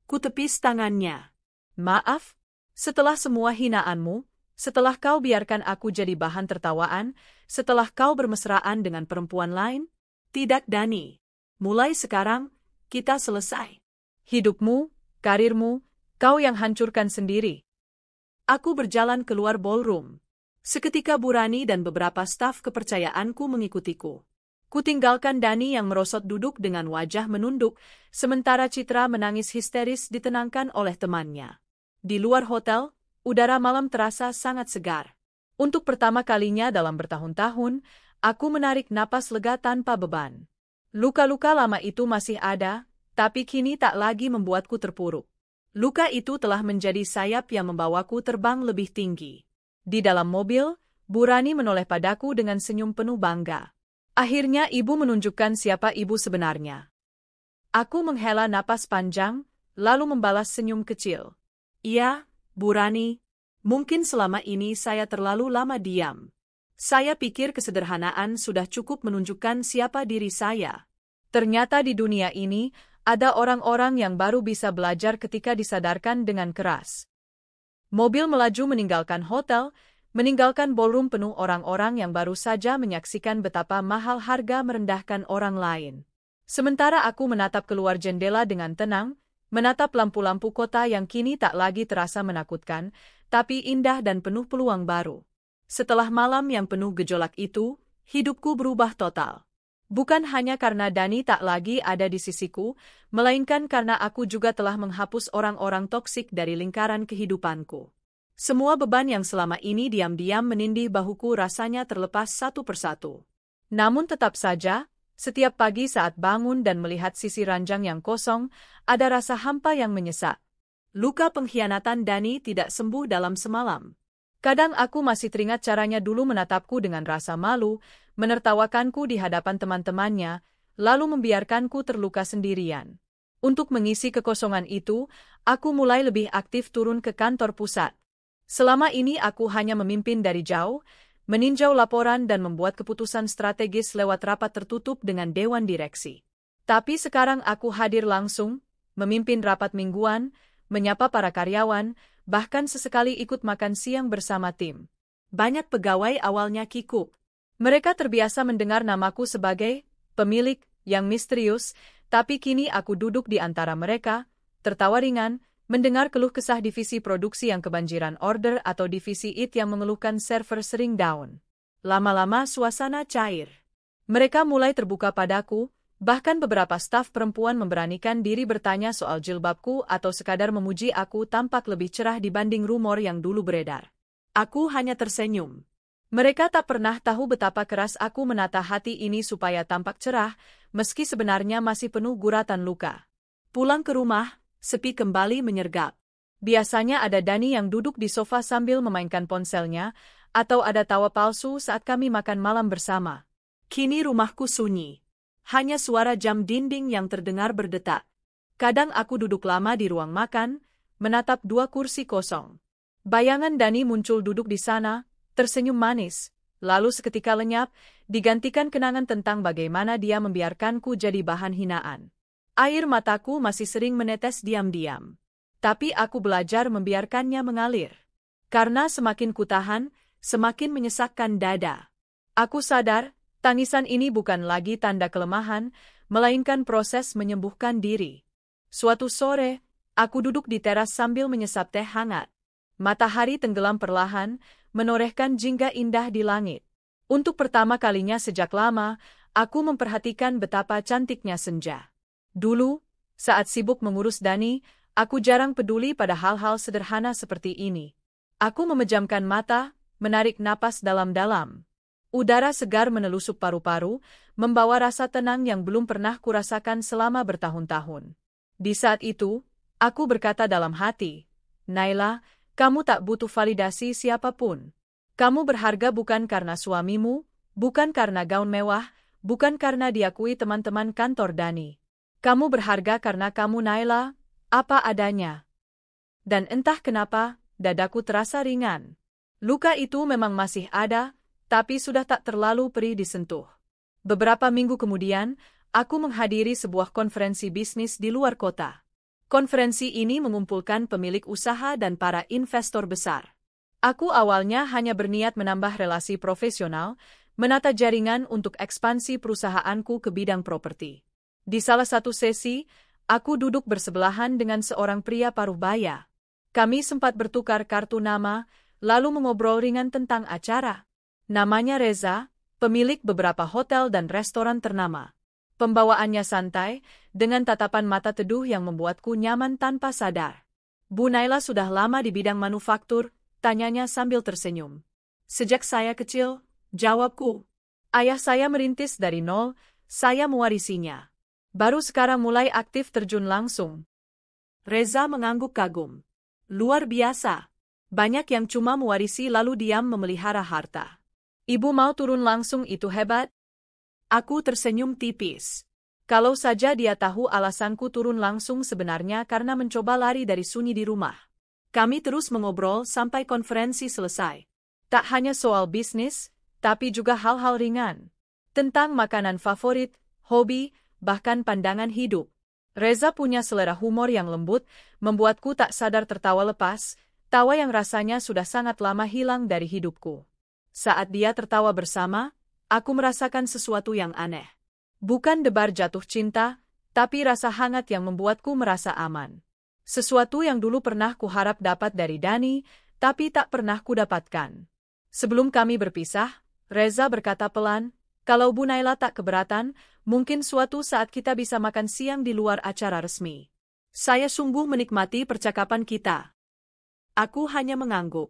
Kutepis tangannya. Maaf? Setelah semua hinaanmu, setelah kau biarkan aku jadi bahan tertawaan, setelah kau bermesraan dengan perempuan lain? Tidak, Dani. Mulai sekarang, kita selesai. Hidupmu, karirmu, kau yang hancurkan sendiri. Aku berjalan keluar ballroom. Seketika Bu Rani dan beberapa staf kepercayaanku mengikutiku. Kutinggalkan Dani yang merosot duduk dengan wajah menunduk, sementara Citra menangis histeris ditenangkan oleh temannya. Di luar hotel, udara malam terasa sangat segar. Untuk pertama kalinya dalam bertahun-tahun, aku menarik napas lega tanpa beban. Luka-luka lama itu masih ada, tapi kini tak lagi membuatku terpuruk. Luka itu telah menjadi sayap yang membawaku terbang lebih tinggi. Di dalam mobil, Bu Rani menoleh padaku dengan senyum penuh bangga. Akhirnya ibu menunjukkan siapa ibu sebenarnya. Aku menghela napas panjang, lalu membalas senyum kecil. Iya, Bu Rani, mungkin selama ini saya terlalu lama diam. Saya pikir kesederhanaan sudah cukup menunjukkan siapa diri saya. Ternyata di dunia ini, ada orang-orang yang baru bisa belajar ketika disadarkan dengan keras. Mobil melaju meninggalkan hotel, meninggalkan ballroom penuh orang-orang yang baru saja menyaksikan betapa mahal harga merendahkan orang lain. Sementara aku menatap keluar jendela dengan tenang, menatap lampu-lampu kota yang kini tak lagi terasa menakutkan, tapi indah dan penuh peluang baru. Setelah malam yang penuh gejolak itu, hidupku berubah total. Bukan hanya karena Dani tak lagi ada di sisiku, melainkan karena aku juga telah menghapus orang-orang toksik dari lingkaran kehidupanku. Semua beban yang selama ini diam-diam menindih bahuku rasanya terlepas satu persatu. Namun tetap saja, setiap pagi saat bangun dan melihat sisi ranjang yang kosong, ada rasa hampa yang menyesak. Luka pengkhianatan Dani tidak sembuh dalam semalam. Kadang aku masih teringat caranya dulu menatapku dengan rasa malu, menertawakanku di hadapan teman-temannya, lalu membiarkanku terluka sendirian. Untuk mengisi kekosongan itu, aku mulai lebih aktif turun ke kantor pusat. Selama ini aku hanya memimpin dari jauh, meninjau laporan dan membuat keputusan strategis lewat rapat tertutup dengan dewan direksi. Tapi sekarang aku hadir langsung, memimpin rapat mingguan, menyapa para karyawan, bahkan sesekali ikut makan siang bersama tim. Banyak pegawai awalnya kikuk. Mereka terbiasa mendengar namaku sebagai pemilik yang misterius, tapi kini aku duduk di antara mereka, tertawa ringan, mendengar keluh kesah divisi produksi yang kebanjiran order atau divisi IT yang mengeluhkan server sering down. Lama-lama suasana cair. Mereka mulai terbuka padaku, Bahkan beberapa staf perempuan memberanikan diri bertanya soal jilbabku atau sekadar memuji aku tampak lebih cerah dibanding rumor yang dulu beredar. Aku hanya tersenyum. Mereka tak pernah tahu betapa keras aku menata hati ini supaya tampak cerah, meski sebenarnya masih penuh guratan luka. Pulang ke rumah, sepi kembali menyergap. Biasanya ada Dani yang duduk di sofa sambil memainkan ponselnya, atau ada tawa palsu saat kami makan malam bersama. Kini rumahku sunyi. Hanya suara jam dinding yang terdengar berdetak. Kadang aku duduk lama di ruang makan, menatap 2 kursi kosong. Bayangan Dani muncul duduk di sana, tersenyum manis, lalu seketika lenyap, digantikan kenangan tentang bagaimana dia membiarkanku jadi bahan hinaan. Air mataku masih sering menetes diam-diam. Tapi aku belajar membiarkannya mengalir. Karena semakin kutahan, semakin menyesakkan dada. Aku sadar, tangisan ini bukan lagi tanda kelemahan, melainkan proses menyembuhkan diri. Suatu sore, aku duduk di teras sambil menyesap teh hangat. Matahari tenggelam perlahan, menorehkan jingga indah di langit. Untuk pertama kalinya sejak lama, aku memperhatikan betapa cantiknya senja. Dulu, saat sibuk mengurus Dani, aku jarang peduli pada hal-hal sederhana seperti ini. Aku memejamkan mata, menarik napas dalam-dalam. Udara segar menelusup paru-paru, membawa rasa tenang yang belum pernah kurasakan selama bertahun-tahun. Di saat itu, aku berkata dalam hati, "Naila, kamu tak butuh validasi siapapun. Kamu berharga bukan karena suamimu, bukan karena gaun mewah, bukan karena diakui teman-teman kantor Dani. Kamu berharga karena kamu Naila, apa adanya." Dan entah kenapa, dadaku terasa ringan. Luka itu memang masih ada, tapi sudah tak terlalu perih disentuh. Beberapa minggu kemudian, aku menghadiri sebuah konferensi bisnis di luar kota. Konferensi ini mengumpulkan pemilik usaha dan para investor besar. Aku awalnya hanya berniat menambah relasi profesional, menata jaringan untuk ekspansi perusahaanku ke bidang properti. Di salah satu sesi, aku duduk bersebelahan dengan seorang pria paruh baya. Kami sempat bertukar kartu nama, lalu mengobrol ringan tentang acara. Namanya Reza, pemilik beberapa hotel dan restoran ternama. Pembawaannya santai, dengan tatapan mata teduh yang membuatku nyaman tanpa sadar. "Bu Naila sudah lama di bidang manufaktur?" tanyanya sambil tersenyum. "Sejak saya kecil," jawabku. "Ayah saya merintis dari nol, saya mewarisinya. Baru sekarang mulai aktif terjun langsung." Reza mengangguk kagum. "Luar biasa. Banyak yang cuma mewarisi lalu diam memelihara harta. Ibu mau turun langsung itu hebat?" Aku tersenyum tipis. Kalau saja dia tahu alasanku turun langsung sebenarnya karena mencoba lari dari sunyi di rumah. Kami terus mengobrol sampai konferensi selesai. Tak hanya soal bisnis, tapi juga hal-hal ringan. Tentang makanan favorit, hobi, bahkan pandangan hidup. Reza punya selera humor yang lembut, membuatku tak sadar tertawa lepas, tawa yang rasanya sudah sangat lama hilang dari hidupku. Saat dia tertawa bersama, aku merasakan sesuatu yang aneh. Bukan debar jatuh cinta, tapi rasa hangat yang membuatku merasa aman. Sesuatu yang dulu pernah kuharap dapat dari Dani, tapi tak pernah kudapatkan. Sebelum kami berpisah, Reza berkata pelan, "Kalau Bu Naila tak keberatan, mungkin suatu saat kita bisa makan siang di luar acara resmi." Saya sungguh menikmati percakapan kita. Aku hanya mengangguk.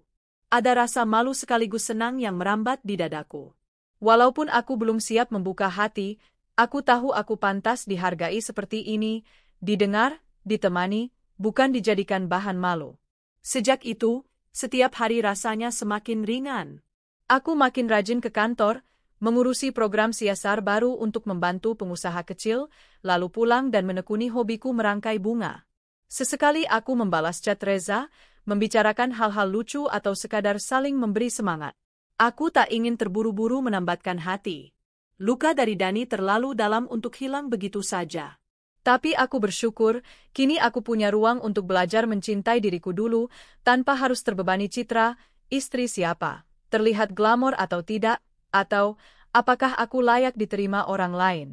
Ada rasa malu sekaligus senang yang merambat di dadaku. Walaupun aku belum siap membuka hati, aku tahu aku pantas dihargai seperti ini, didengar, ditemani, bukan dijadikan bahan malu. Sejak itu, setiap hari rasanya semakin ringan. Aku makin rajin ke kantor, mengurusi program CSR baru untuk membantu pengusaha kecil, lalu pulang dan menekuni hobiku merangkai bunga. Sesekali aku membalas chat Reza, membicarakan hal-hal lucu atau sekadar saling memberi semangat. Aku tak ingin terburu-buru menambatkan hati. Luka dari Dani terlalu dalam untuk hilang begitu saja. Tapi aku bersyukur, kini aku punya ruang untuk belajar mencintai diriku dulu, tanpa harus terbebani citra, istri siapa, terlihat glamor atau tidak, atau apakah aku layak diterima orang lain.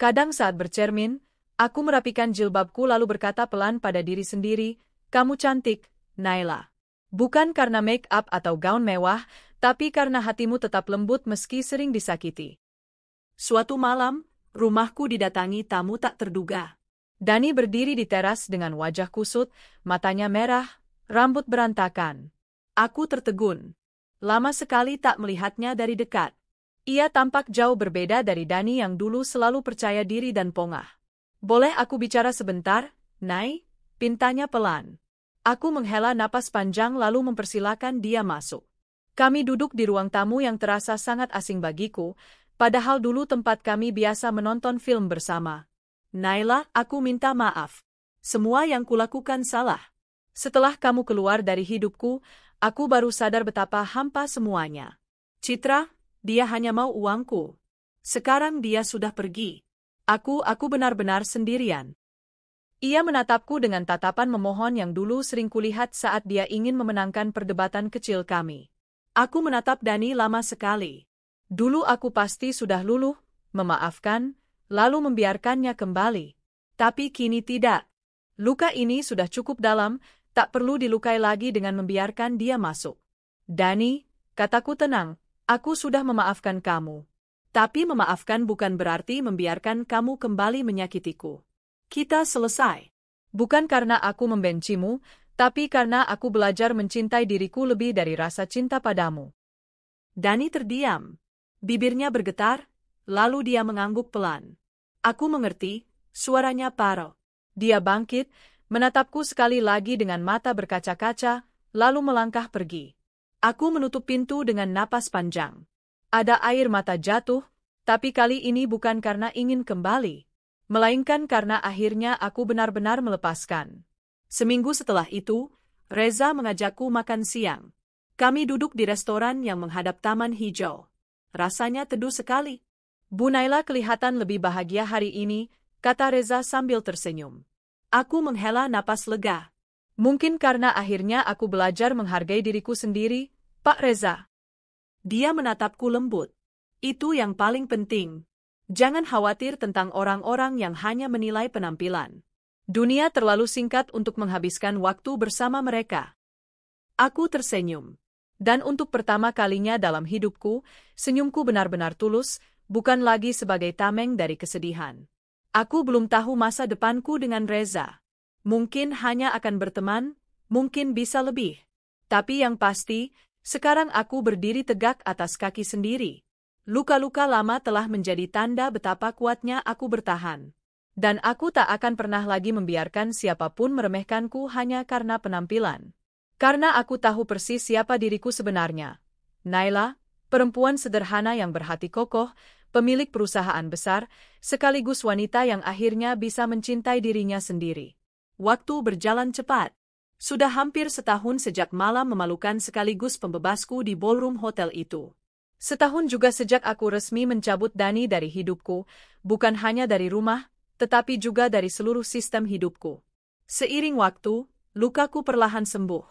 Kadang saat bercermin, aku merapikan jilbabku lalu berkata pelan pada diri sendiri, "Kamu cantik, Naila. Bukan karena make up atau gaun mewah, tapi karena hatimu tetap lembut meski sering disakiti." Suatu malam, rumahku didatangi tamu tak terduga. Dani berdiri di teras dengan wajah kusut, matanya merah, rambut berantakan. Aku tertegun. Lama sekali tak melihatnya dari dekat. Ia tampak jauh berbeda dari Dani yang dulu selalu percaya diri dan pongah. "Boleh aku bicara sebentar, Nay?" Pintanya pelan. Aku menghela napas panjang lalu mempersilakan dia masuk. Kami duduk di ruang tamu yang terasa sangat asing bagiku, padahal dulu tempat kami biasa menonton film bersama. "Naila, aku minta maaf. Semua yang kulakukan salah. Setelah kamu keluar dari hidupku, aku baru sadar betapa hampa semuanya. Citra, dia hanya mau uangku. Sekarang dia sudah pergi. Aku benar-benar sendirian." Ia menatapku dengan tatapan memohon yang dulu sering kulihat saat dia ingin memenangkan perdebatan kecil kami. Aku menatap Dani lama sekali. Dulu aku pasti sudah luluh, memaafkan, lalu membiarkannya kembali. Tapi kini tidak. Luka ini sudah cukup dalam, tak perlu dilukai lagi dengan membiarkan dia masuk. "Dani," kataku tenang, "aku sudah memaafkan kamu. Tapi memaafkan bukan berarti membiarkan kamu kembali menyakitiku. Kita selesai. Bukan karena aku membencimu, tapi karena aku belajar mencintai diriku lebih dari rasa cinta padamu." Dani terdiam. Bibirnya bergetar, lalu dia mengangguk pelan. Aku mengerti, suaranya parau. Dia bangkit, menatapku sekali lagi dengan mata berkaca-kaca, lalu melangkah pergi. Aku menutup pintu dengan napas panjang. Ada air mata jatuh, tapi kali ini bukan karena ingin kembali, melainkan karena akhirnya aku benar-benar melepaskan. Seminggu setelah itu, Reza mengajakku makan siang. Kami duduk di restoran yang menghadap taman hijau. Rasanya teduh sekali. "Bu Naila kelihatan lebih bahagia hari ini," kata Reza sambil tersenyum. Aku menghela napas lega. "Mungkin karena akhirnya aku belajar menghargai diriku sendiri, Pak Reza." Dia menatapku lembut. "Itu yang paling penting. Jangan khawatir tentang orang-orang yang hanya menilai penampilan. Dunia terlalu singkat untuk menghabiskan waktu bersama mereka." Aku tersenyum. Dan untuk pertama kalinya dalam hidupku, senyumku benar-benar tulus, bukan lagi sebagai tameng dari kesedihan. Aku belum tahu masa depanku dengan Reza. Mungkin hanya akan berteman, mungkin bisa lebih. Tapi yang pasti, sekarang aku berdiri tegak atas kaki sendiri. Luka-luka lama telah menjadi tanda betapa kuatnya aku bertahan. Dan aku tak akan pernah lagi membiarkan siapapun meremehkanku hanya karena penampilan. Karena aku tahu persis siapa diriku sebenarnya. Naila, perempuan sederhana yang berhati kokoh, pemilik perusahaan besar, sekaligus wanita yang akhirnya bisa mencintai dirinya sendiri. Waktu berjalan cepat. Sudah hampir setahun sejak malam memalukan sekaligus pembebasku di ballroom hotel itu. Setahun juga sejak aku resmi mencabut Dani dari hidupku, bukan hanya dari rumah, tetapi juga dari seluruh sistem hidupku. Seiring waktu, lukaku perlahan sembuh.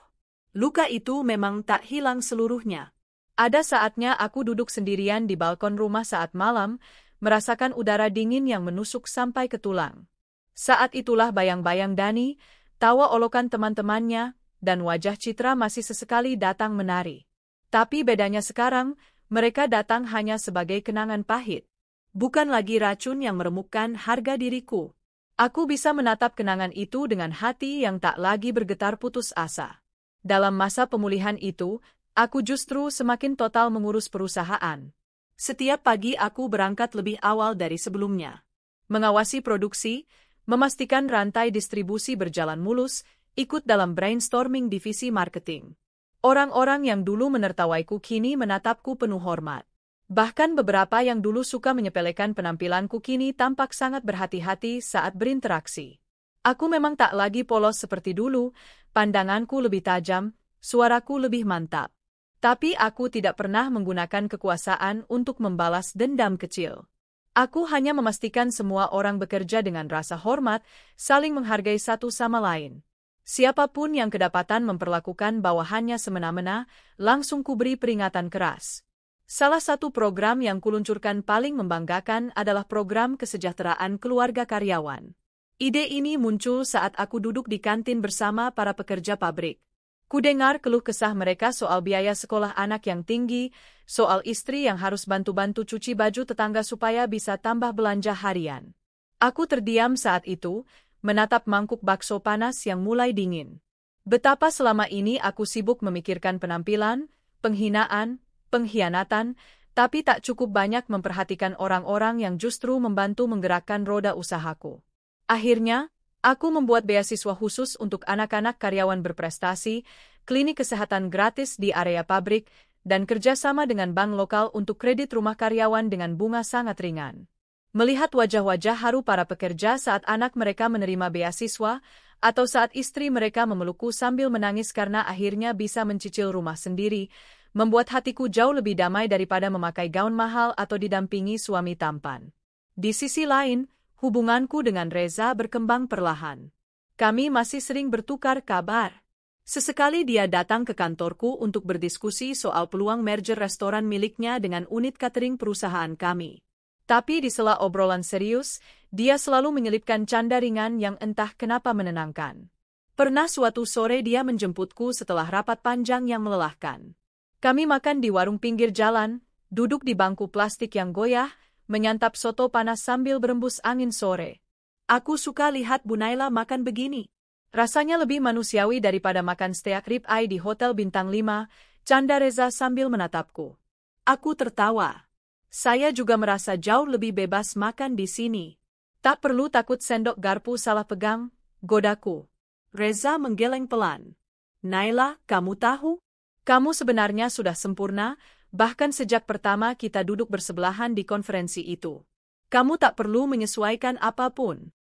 Luka itu memang tak hilang seluruhnya. Ada saatnya aku duduk sendirian di balkon rumah saat malam, merasakan udara dingin yang menusuk sampai ke tulang. Saat itulah bayang-bayang Dani, tawa olokan teman-temannya, dan wajah Citra masih sesekali datang menari. Tapi bedanya sekarang, mereka datang hanya sebagai kenangan pahit. Bukan lagi racun yang meremukkan harga diriku. Aku bisa menatap kenangan itu dengan hati yang tak lagi bergetar putus asa. Dalam masa pemulihan itu, aku justru semakin total mengurus perusahaan. Setiap pagi aku berangkat lebih awal dari sebelumnya. Mengawasi produksi, memastikan rantai distribusi berjalan mulus, ikut dalam brainstorming divisi marketing. Orang-orang yang dulu menertawaiku kini menatapku penuh hormat. Bahkan beberapa yang dulu suka menyepelekan penampilanku kini tampak sangat berhati-hati saat berinteraksi. Aku memang tak lagi polos seperti dulu, pandanganku lebih tajam, suaraku lebih mantap. Tapi aku tidak pernah menggunakan kekuasaan untuk membalas dendam kecil. Aku hanya memastikan semua orang bekerja dengan rasa hormat, saling menghargai satu sama lain. Siapapun yang kedapatan memperlakukan bawahannya semena-mena, langsung kuberi peringatan keras. Salah satu program yang kuluncurkan paling membanggakan adalah program kesejahteraan keluarga karyawan. Ide ini muncul saat aku duduk di kantin bersama para pekerja pabrik. Ku dengar keluh kesah mereka soal biaya sekolah anak yang tinggi, soal istri yang harus bantu-bantu cuci baju tetangga supaya bisa tambah belanja harian. Aku terdiam saat itu, menatap mangkuk bakso panas yang mulai dingin. Betapa selama ini aku sibuk memikirkan penampilan, penghinaan, pengkhianatan, tapi tak cukup banyak memperhatikan orang-orang yang justru membantu menggerakkan roda usahaku. Akhirnya, aku membuat beasiswa khusus untuk anak-anak karyawan berprestasi, klinik kesehatan gratis di area pabrik, dan kerjasama dengan bank lokal untuk kredit rumah karyawan dengan bunga sangat ringan. Melihat wajah-wajah haru para pekerja saat anak mereka menerima beasiswa, atau saat istri mereka memelukku sambil menangis karena akhirnya bisa mencicil rumah sendiri, membuat hatiku jauh lebih damai daripada memakai gaun mahal atau didampingi suami tampan. Di sisi lain, hubunganku dengan Reza berkembang perlahan. Kami masih sering bertukar kabar. Sesekali dia datang ke kantorku untuk berdiskusi soal peluang merger restoran miliknya dengan unit catering perusahaan kami. Tapi di sela obrolan serius, dia selalu menyelipkan canda ringan yang entah kenapa menenangkan. Pernah suatu sore dia menjemputku setelah rapat panjang yang melelahkan. Kami makan di warung pinggir jalan, duduk di bangku plastik yang goyah, menyantap soto panas sambil berembus angin sore. Aku suka lihat Bu Naila makan begini. Rasanya lebih manusiawi daripada makan steak rib eye di Hotel Bintang 5, canda Reza sambil menatapku. Aku tertawa. Saya juga merasa jauh lebih bebas makan di sini. Tak perlu takut sendok garpu salah pegang, godaku. Reza menggeleng pelan. Naila, kamu tahu? Kamu sebenarnya sudah sempurna, bahkan sejak pertama kita duduk bersebelahan di konferensi itu. Kamu tak perlu menyesuaikan apapun.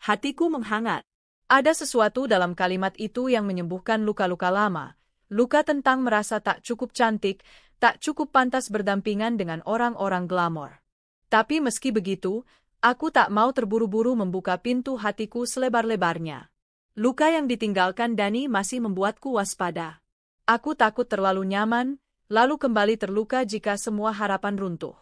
Hatiku menghangat. Ada sesuatu dalam kalimat itu yang menyembuhkan luka-luka lama. Luka tentang merasa tak cukup cantik, tak cukup pantas berdampingan dengan orang-orang glamor. Tapi meski begitu, aku tak mau terburu-buru membuka pintu hatiku selebar-lebarnya. Luka yang ditinggalkan Dani masih membuatku waspada. Aku takut terlalu nyaman, lalu kembali terluka jika semua harapan runtuh.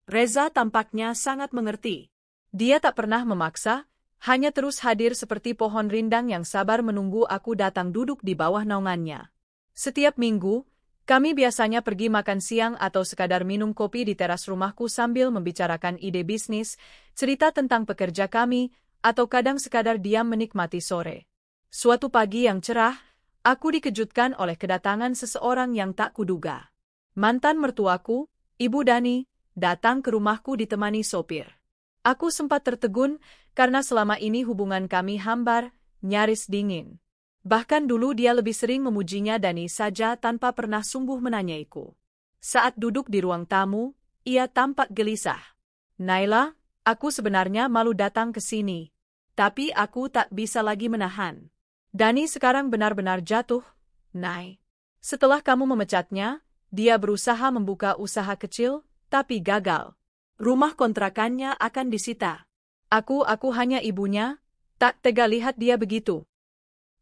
Reza tampaknya sangat mengerti. Dia tak pernah memaksa, hanya terus hadir seperti pohon rindang yang sabar menunggu aku datang duduk di bawah naungannya. Setiap minggu, kami biasanya pergi makan siang atau sekadar minum kopi di teras rumahku sambil membicarakan ide bisnis, cerita tentang pekerja kami, atau kadang sekadar diam menikmati sore. Suatu pagi yang cerah, aku dikejutkan oleh kedatangan seseorang yang tak kuduga. Mantan mertuaku, Ibu Dani, datang ke rumahku ditemani sopir. Aku sempat tertegun karena selama ini hubungan kami hambar, nyaris dingin. Bahkan dulu dia lebih sering memujinya Dani saja tanpa pernah sungguh menanyaiku. Saat duduk di ruang tamu, ia tampak gelisah. Naila, aku sebenarnya malu datang ke sini. Tapi aku tak bisa lagi menahan. Dani sekarang benar-benar jatuh, Nay. Setelah kamu memecatnya, dia berusaha membuka usaha kecil, tapi gagal. Rumah kontrakannya akan disita. Aku hanya ibunya, tak tega lihat dia begitu.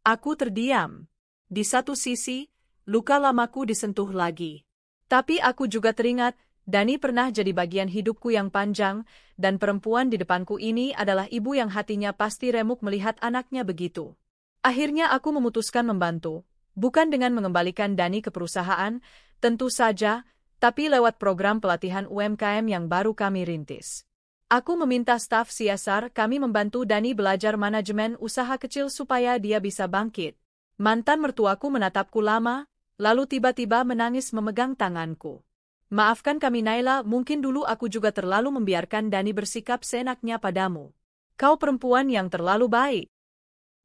Aku terdiam. Di satu sisi, luka lamaku disentuh lagi. Tapi aku juga teringat, Dani pernah jadi bagian hidupku yang panjang, dan perempuan di depanku ini adalah ibu yang hatinya pasti remuk melihat anaknya begitu. Akhirnya aku memutuskan membantu, bukan dengan mengembalikan Dani ke perusahaan, tentu saja, tapi lewat program pelatihan UMKM yang baru kami rintis. Aku meminta staf CSR kami membantu Dani belajar manajemen usaha kecil supaya dia bisa bangkit. Mantan mertuaku menatapku lama, lalu tiba-tiba menangis memegang tanganku. Maafkan kami Naila, mungkin dulu aku juga terlalu membiarkan Dani bersikap seenaknya padamu. Kau perempuan yang terlalu baik.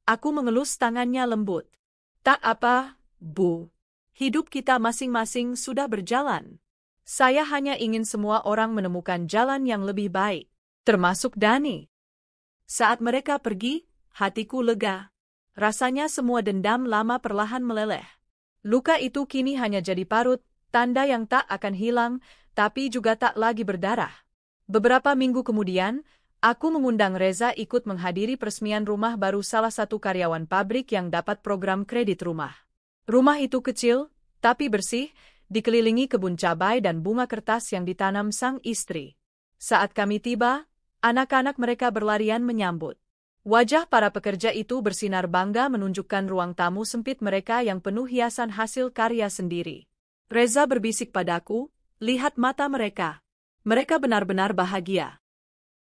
Aku mengelus tangannya lembut. Tak apa, Bu. Hidup kita masing-masing sudah berjalan. Saya hanya ingin semua orang menemukan jalan yang lebih baik, termasuk Dani. Saat mereka pergi, hatiku lega. Rasanya semua dendam lama perlahan meleleh. Luka itu kini hanya jadi parut, tanda yang tak akan hilang, tapi juga tak lagi berdarah. Beberapa minggu kemudian, aku mengundang Reza ikut menghadiri peresmian rumah baru salah satu karyawan pabrik yang dapat program kredit rumah. Rumah itu kecil, tapi bersih, dikelilingi kebun cabai dan bunga kertas yang ditanam sang istri. Saat kami tiba, anak-anak mereka berlarian menyambut. Wajah para pekerja itu bersinar bangga menunjukkan ruang tamu sempit mereka yang penuh hiasan hasil karya sendiri. Reza berbisik padaku, lihat mata mereka. Mereka benar-benar bahagia.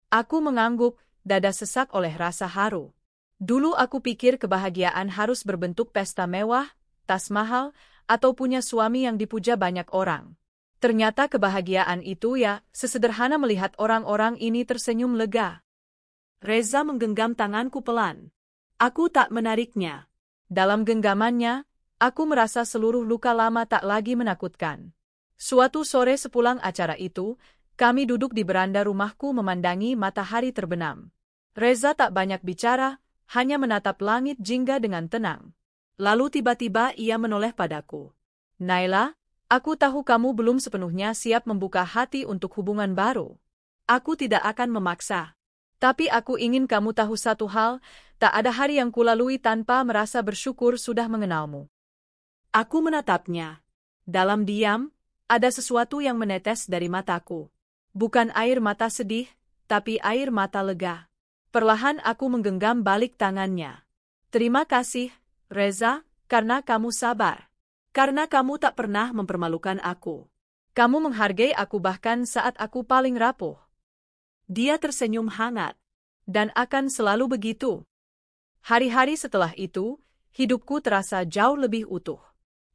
Aku mengangguk, dada sesak oleh rasa haru. Dulu aku pikir kebahagiaan harus berbentuk pesta mewah, tas mahal, atau punya suami yang dipuja banyak orang. Ternyata kebahagiaan itu ya, sesederhana melihat orang-orang ini tersenyum lega. Reza menggenggam tanganku pelan. Aku tak menariknya. Dalam genggamannya, aku merasa seluruh luka lama tak lagi menakutkan. Suatu sore sepulang acara itu, kami duduk di beranda rumahku memandangi matahari terbenam. Reza tak banyak bicara, hanya menatap langit jingga dengan tenang. Lalu tiba-tiba ia menoleh padaku. Naila, aku tahu kamu belum sepenuhnya siap membuka hati untuk hubungan baru. Aku tidak akan memaksa. Tapi aku ingin kamu tahu satu hal, tak ada hari yang kulalui tanpa merasa bersyukur sudah mengenalmu. Aku menatapnya. Dalam diam, ada sesuatu yang menetes dari mataku. Bukan air mata sedih, tapi air mata lega. Perlahan aku menggenggam balik tangannya. Terima kasih, Reza, karena kamu sabar. Karena kamu tak pernah mempermalukan aku. Kamu menghargai aku bahkan saat aku paling rapuh. Dia tersenyum hangat. Dan akan selalu begitu. Hari-hari setelah itu, hidupku terasa jauh lebih utuh.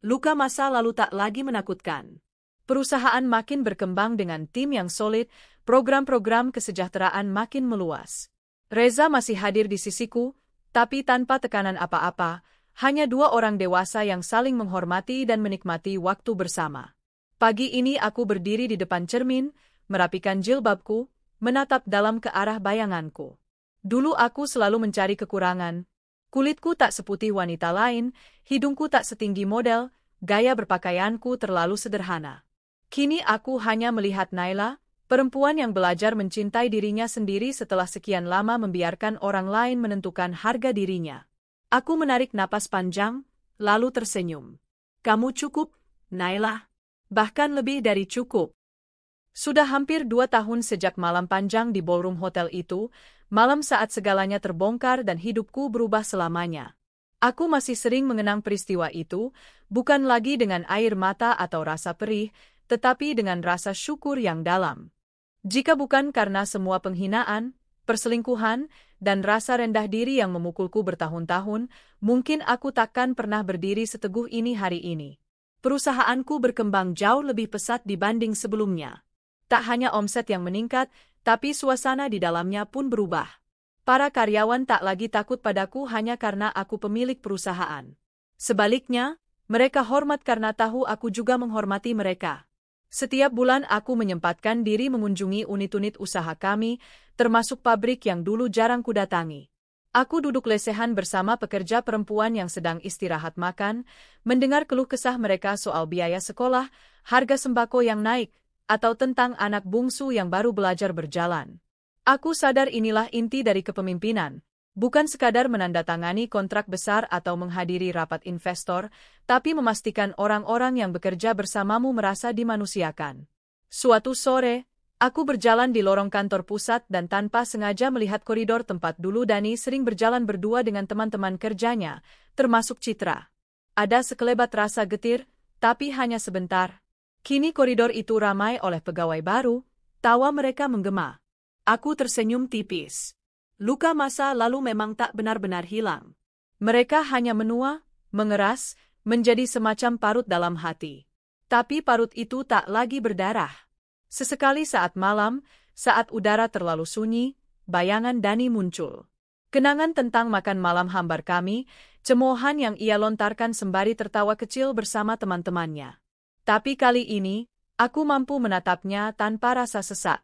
Luka masa lalu tak lagi menakutkan. Perusahaan makin berkembang dengan tim yang solid, program-program kesejahteraan makin meluas. Reza masih hadir di sisiku, tapi tanpa tekanan apa-apa, hanya dua orang dewasa yang saling menghormati dan menikmati waktu bersama. Pagi ini aku berdiri di depan cermin, merapikan jilbabku, menatap dalam ke arah bayanganku. Dulu aku selalu mencari kekurangan. Kulitku tak seputih wanita lain, hidungku tak setinggi model, gaya berpakaianku terlalu sederhana. Kini aku hanya melihat Naila, perempuan yang belajar mencintai dirinya sendiri setelah sekian lama membiarkan orang lain menentukan harga dirinya. Aku menarik napas panjang, lalu tersenyum. Kamu cukup, Naila. Bahkan lebih dari cukup. Sudah hampir 2 tahun sejak malam panjang di ballroom hotel itu, malam saat segalanya terbongkar dan hidupku berubah selamanya. Aku masih sering mengenang peristiwa itu, bukan lagi dengan air mata atau rasa perih, tetapi dengan rasa syukur yang dalam. Jika bukan karena semua penghinaan, perselingkuhan, dan rasa rendah diri yang memukulku bertahun-tahun, mungkin aku takkan pernah berdiri seteguh ini hari ini. Perusahaanku berkembang jauh lebih pesat dibanding sebelumnya. Tak hanya omset yang meningkat, tapi suasana di dalamnya pun berubah. Para karyawan tak lagi takut padaku hanya karena aku pemilik perusahaan. Sebaliknya, mereka hormat karena tahu aku juga menghormati mereka. Setiap bulan aku menyempatkan diri mengunjungi unit-unit usaha kami, termasuk pabrik yang dulu jarang kudatangi. Aku duduk lesehan bersama pekerja perempuan yang sedang istirahat makan, mendengar keluh kesah mereka soal biaya sekolah, harga sembako yang naik, atau tentang anak bungsu yang baru belajar berjalan. Aku sadar inilah inti dari kepemimpinan, bukan sekadar menandatangani kontrak besar atau menghadiri rapat investor, tapi memastikan orang-orang yang bekerja bersamamu merasa dimanusiakan. Suatu sore, aku berjalan di lorong kantor pusat dan tanpa sengaja melihat koridor tempat dulu Dani sering berjalan berdua dengan teman-teman kerjanya, termasuk Citra. Ada sekelebat rasa getir, tapi hanya sebentar. Kini koridor itu ramai oleh pegawai baru, tawa mereka menggema. Aku tersenyum tipis. Luka masa lalu memang tak benar-benar hilang. Mereka hanya menua, mengeras, menjadi semacam parut dalam hati. Tapi parut itu tak lagi berdarah. Sesekali saat malam, saat udara terlalu sunyi, bayangan Dani muncul. Kenangan tentang makan malam hambar kami, cemoohan yang ia lontarkan sembari tertawa kecil bersama teman-temannya. Tapi kali ini, aku mampu menatapnya tanpa rasa sesak.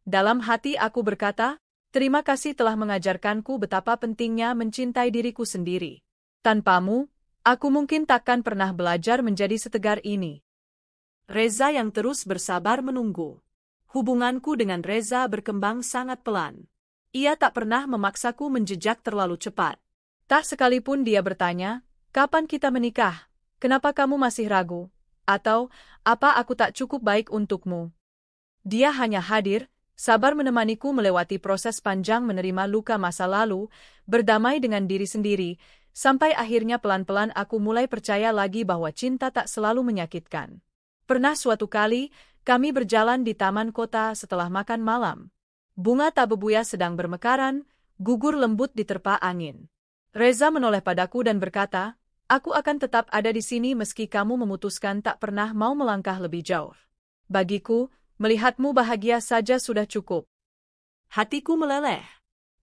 Dalam hati aku berkata, terima kasih telah mengajarkanku betapa pentingnya mencintai diriku sendiri. Tanpamu, aku mungkin takkan pernah belajar menjadi setegar ini. Reza yang terus bersabar menunggu. Hubunganku dengan Reza berkembang sangat pelan. Ia tak pernah memaksaku menjejak terlalu cepat. Tak sekalipun dia bertanya, kapan kita menikah? Kenapa kamu masih ragu? Atau, apa aku tak cukup baik untukmu? Dia hanya hadir, Sabar menemaniku melewati proses panjang menerima luka masa lalu, berdamai dengan diri sendiri, sampai akhirnya pelan-pelan aku mulai percaya lagi bahwa cinta tak selalu menyakitkan. Pernah suatu kali, kami berjalan di taman kota setelah makan malam. Bunga tabebuya sedang bermekaran, gugur lembut diterpa angin. Reza menoleh padaku dan berkata, "Aku akan tetap ada di sini meski kamu memutuskan tak pernah mau melangkah lebih jauh. Bagiku, melihatmu bahagia saja sudah cukup." Hatiku meleleh.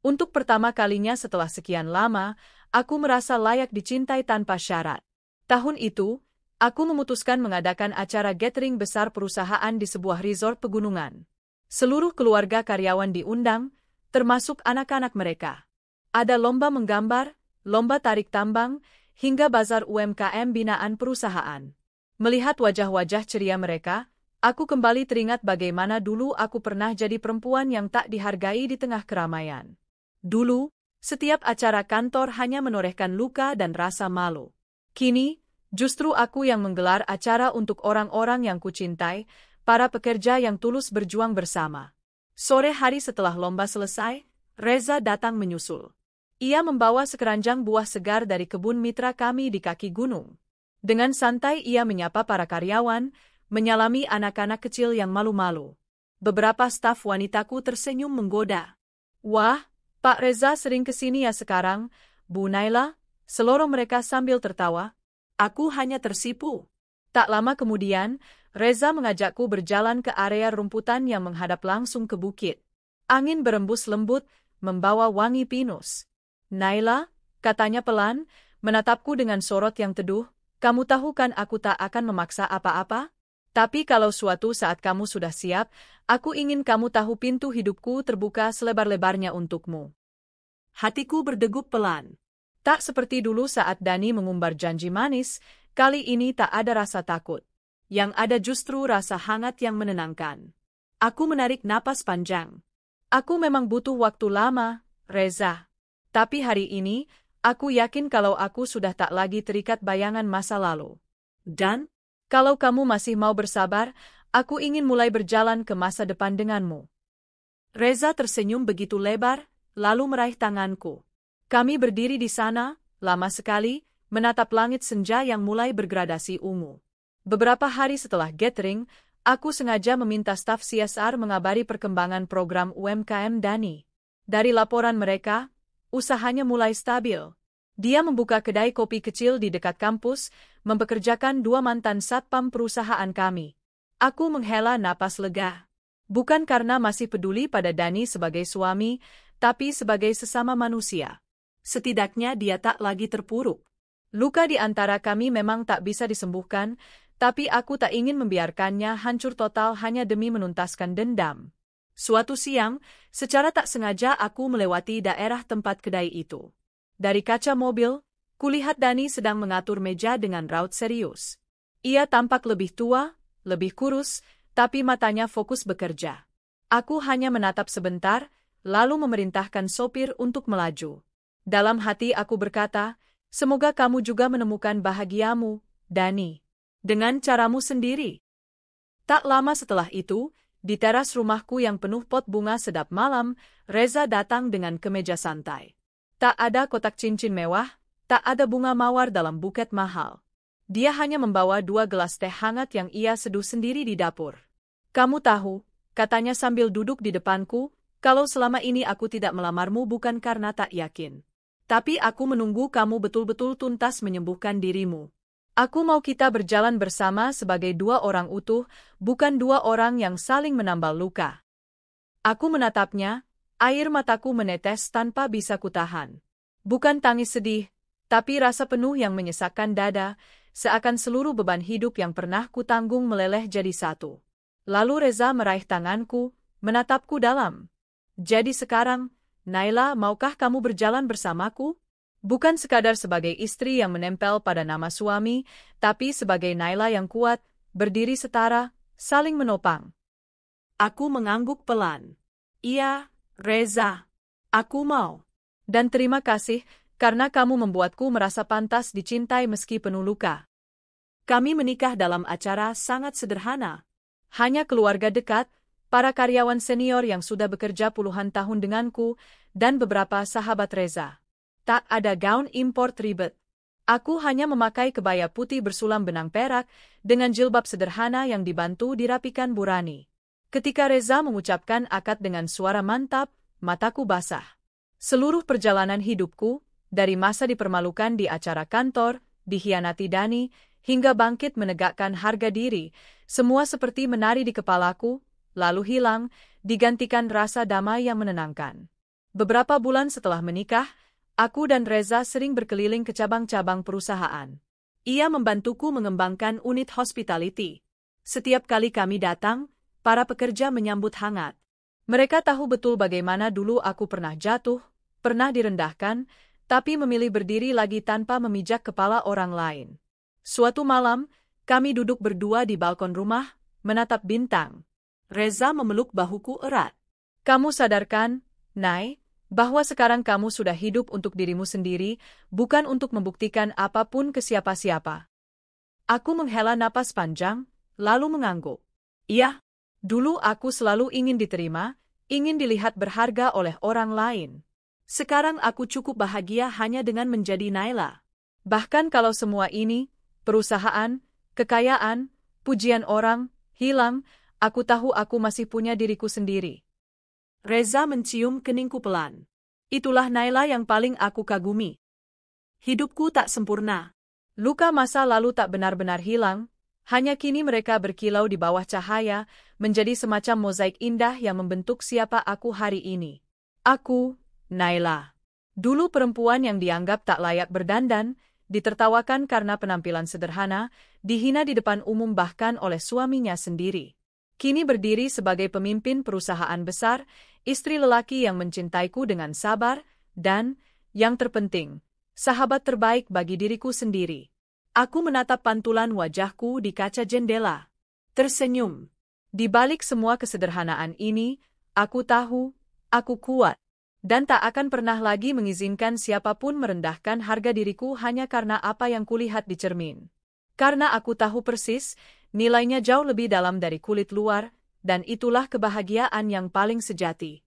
Untuk pertama kalinya setelah sekian lama, aku merasa layak dicintai tanpa syarat. Tahun itu, aku memutuskan mengadakan acara gathering besar perusahaan di sebuah resort pegunungan. Seluruh keluarga karyawan diundang, termasuk anak-anak mereka. Ada lomba menggambar, lomba tarik tambang, hingga bazar UMKM binaan perusahaan. Melihat wajah-wajah ceria mereka, aku kembali teringat bagaimana dulu aku pernah jadi perempuan yang tak dihargai di tengah keramaian. Dulu, setiap acara kantor hanya menorehkan luka dan rasa malu. Kini, justru aku yang menggelar acara untuk orang-orang yang kucintai, para pekerja yang tulus berjuang bersama. Sore hari setelah lomba selesai, Reza datang menyusul. Ia membawa sekeranjang buah segar dari kebun mitra kami di kaki gunung. Dengan santai ia menyapa para karyawan, menyalami anak-anak kecil yang malu-malu. Beberapa staf wanitaku tersenyum menggoda. "Wah, Pak Reza sering kesini ya sekarang, Bu Naila," selorong mereka sambil tertawa. Aku hanya tersipu. Tak lama kemudian, Reza mengajakku berjalan ke area rumputan yang menghadap langsung ke bukit. Angin berembus lembut, membawa wangi pinus. "Naila," katanya pelan, menatapku dengan sorot yang teduh, "kamu tahu kan aku tak akan memaksa apa-apa? Tapi kalau suatu saat kamu sudah siap, aku ingin kamu tahu pintu hidupku terbuka selebar-lebarnya untukmu." Hatiku berdegup pelan. Tak seperti dulu saat Dani mengumbar janji manis, kali ini tak ada rasa takut. Yang ada justru rasa hangat yang menenangkan. Aku menarik napas panjang. Aku memang butuh waktu lama, Reza. Tapi hari ini, aku yakin kalau aku sudah tak lagi terikat bayangan masa lalu. Dan, kalau kamu masih mau bersabar, aku ingin mulai berjalan ke masa depan denganmu. Reza tersenyum begitu lebar, lalu meraih tanganku. Kami berdiri di sana, lama sekali, menatap langit senja yang mulai bergradasi ungu. Beberapa hari setelah gathering, aku sengaja meminta staf CSR mengabari perkembangan program UMKM Dani. Dari laporan mereka, usahanya mulai stabil. Dia membuka kedai kopi kecil di dekat kampus, mempekerjakan 2 mantan satpam perusahaan kami. Aku menghela napas lega. Bukan karena masih peduli pada Dani sebagai suami, tapi sebagai sesama manusia. Setidaknya dia tak lagi terpuruk. Luka di antara kami memang tak bisa disembuhkan, tapi aku tak ingin membiarkannya hancur total hanya demi menuntaskan dendam. Suatu siang, secara tak sengaja aku melewati daerah tempat kedai itu. Dari kaca mobil, kulihat Dani sedang mengatur meja dengan raut serius. Ia tampak lebih tua, lebih kurus, tapi matanya fokus bekerja. Aku hanya menatap sebentar, lalu memerintahkan sopir untuk melaju. Dalam hati aku berkata, "Semoga kamu juga menemukan bahagiamu, Dani. Dengan caramu sendiri." Tak lama setelah itu, di teras rumahku yang penuh pot bunga sedap malam, Reza datang dengan kemeja santai. Tak ada kotak cincin mewah, tak ada bunga mawar dalam buket mahal. Dia hanya membawa 2 gelas teh hangat yang ia seduh sendiri di dapur. "Kamu tahu," katanya sambil duduk di depanku, "kalau selama ini aku tidak melamarmu bukan karena tak yakin. Tapi aku menunggu kamu betul-betul tuntas menyembuhkan dirimu. Aku mau kita berjalan bersama sebagai 2 orang utuh, bukan 2 orang yang saling menambal luka." Aku menatapnya, air mataku menetes tanpa bisa kutahan. Bukan tangis sedih, tapi rasa penuh yang menyesakkan dada, seakan seluruh beban hidup yang pernah kutanggung meleleh jadi satu. Lalu Reza meraih tanganku, menatapku dalam. "Jadi sekarang, Naila, maukah kamu berjalan bersamaku? Bukan sekadar sebagai istri yang menempel pada nama suami, tapi sebagai Naila yang kuat, berdiri setara, saling menopang." Aku mengangguk pelan. "Iya, Reza. Aku mau. Dan terima kasih, karena kamu membuatku merasa pantas dicintai meski penuh luka." Kami menikah dalam acara sangat sederhana. Hanya keluarga dekat, para karyawan senior yang sudah bekerja puluhan tahun denganku, dan beberapa sahabat Reza. Tak ada gaun import ribet. Aku hanya memakai kebaya putih bersulam benang perak dengan jilbab sederhana yang dibantu dirapikan Burani. Ketika Reza mengucapkan akad dengan suara mantap, mataku basah. Seluruh perjalanan hidupku, dari masa dipermalukan di acara kantor, dikhianati Dani, hingga bangkit menegakkan harga diri, semua seperti menari di kepalaku, lalu hilang, digantikan rasa damai yang menenangkan. Beberapa bulan setelah menikah, aku dan Reza sering berkeliling ke cabang-cabang perusahaan. Ia membantuku mengembangkan unit hospitality. Setiap kali kami datang, para pekerja menyambut hangat. Mereka tahu betul bagaimana dulu aku pernah jatuh, pernah direndahkan, tapi memilih berdiri lagi tanpa memijak kepala orang lain. Suatu malam, kami duduk berdua di balkon rumah, menatap bintang. Reza memeluk bahuku erat. Kamu sadarkan, Nay, bahwa sekarang kamu sudah hidup untuk dirimu sendiri, bukan untuk membuktikan apapun ke siapa-siapa. Aku menghela napas panjang, lalu mengangguk. Iya, dulu aku selalu ingin diterima, ingin dilihat berharga oleh orang lain. Sekarang aku cukup bahagia hanya dengan menjadi Naila. Bahkan kalau semua ini, perusahaan, kekayaan, pujian orang, hilang, aku tahu aku masih punya diriku sendiri. Reza mencium keningku pelan. Itulah Naila yang paling aku kagumi. Hidupku tak sempurna. Luka masa lalu tak benar-benar hilang, hanya kini mereka berkilau di bawah cahaya, menjadi semacam mozaik indah yang membentuk siapa aku hari ini. Aku, Naila. Dulu perempuan yang dianggap tak layak berdandan, ditertawakan karena penampilan sederhana, dihina di depan umum bahkan oleh suaminya sendiri. Kini berdiri sebagai pemimpin perusahaan besar, istri lelaki yang mencintaiku dengan sabar, dan, yang terpenting, sahabat terbaik bagi diriku sendiri. Aku menatap pantulan wajahku di kaca jendela. Tersenyum. Di balik semua kesederhanaan ini, aku tahu, aku kuat. Dan tak akan pernah lagi mengizinkan siapapun merendahkan harga diriku hanya karena apa yang kulihat di cermin. Karena aku tahu persis, nilainya jauh lebih dalam dari kulit luar, dan itulah kebahagiaan yang paling sejati.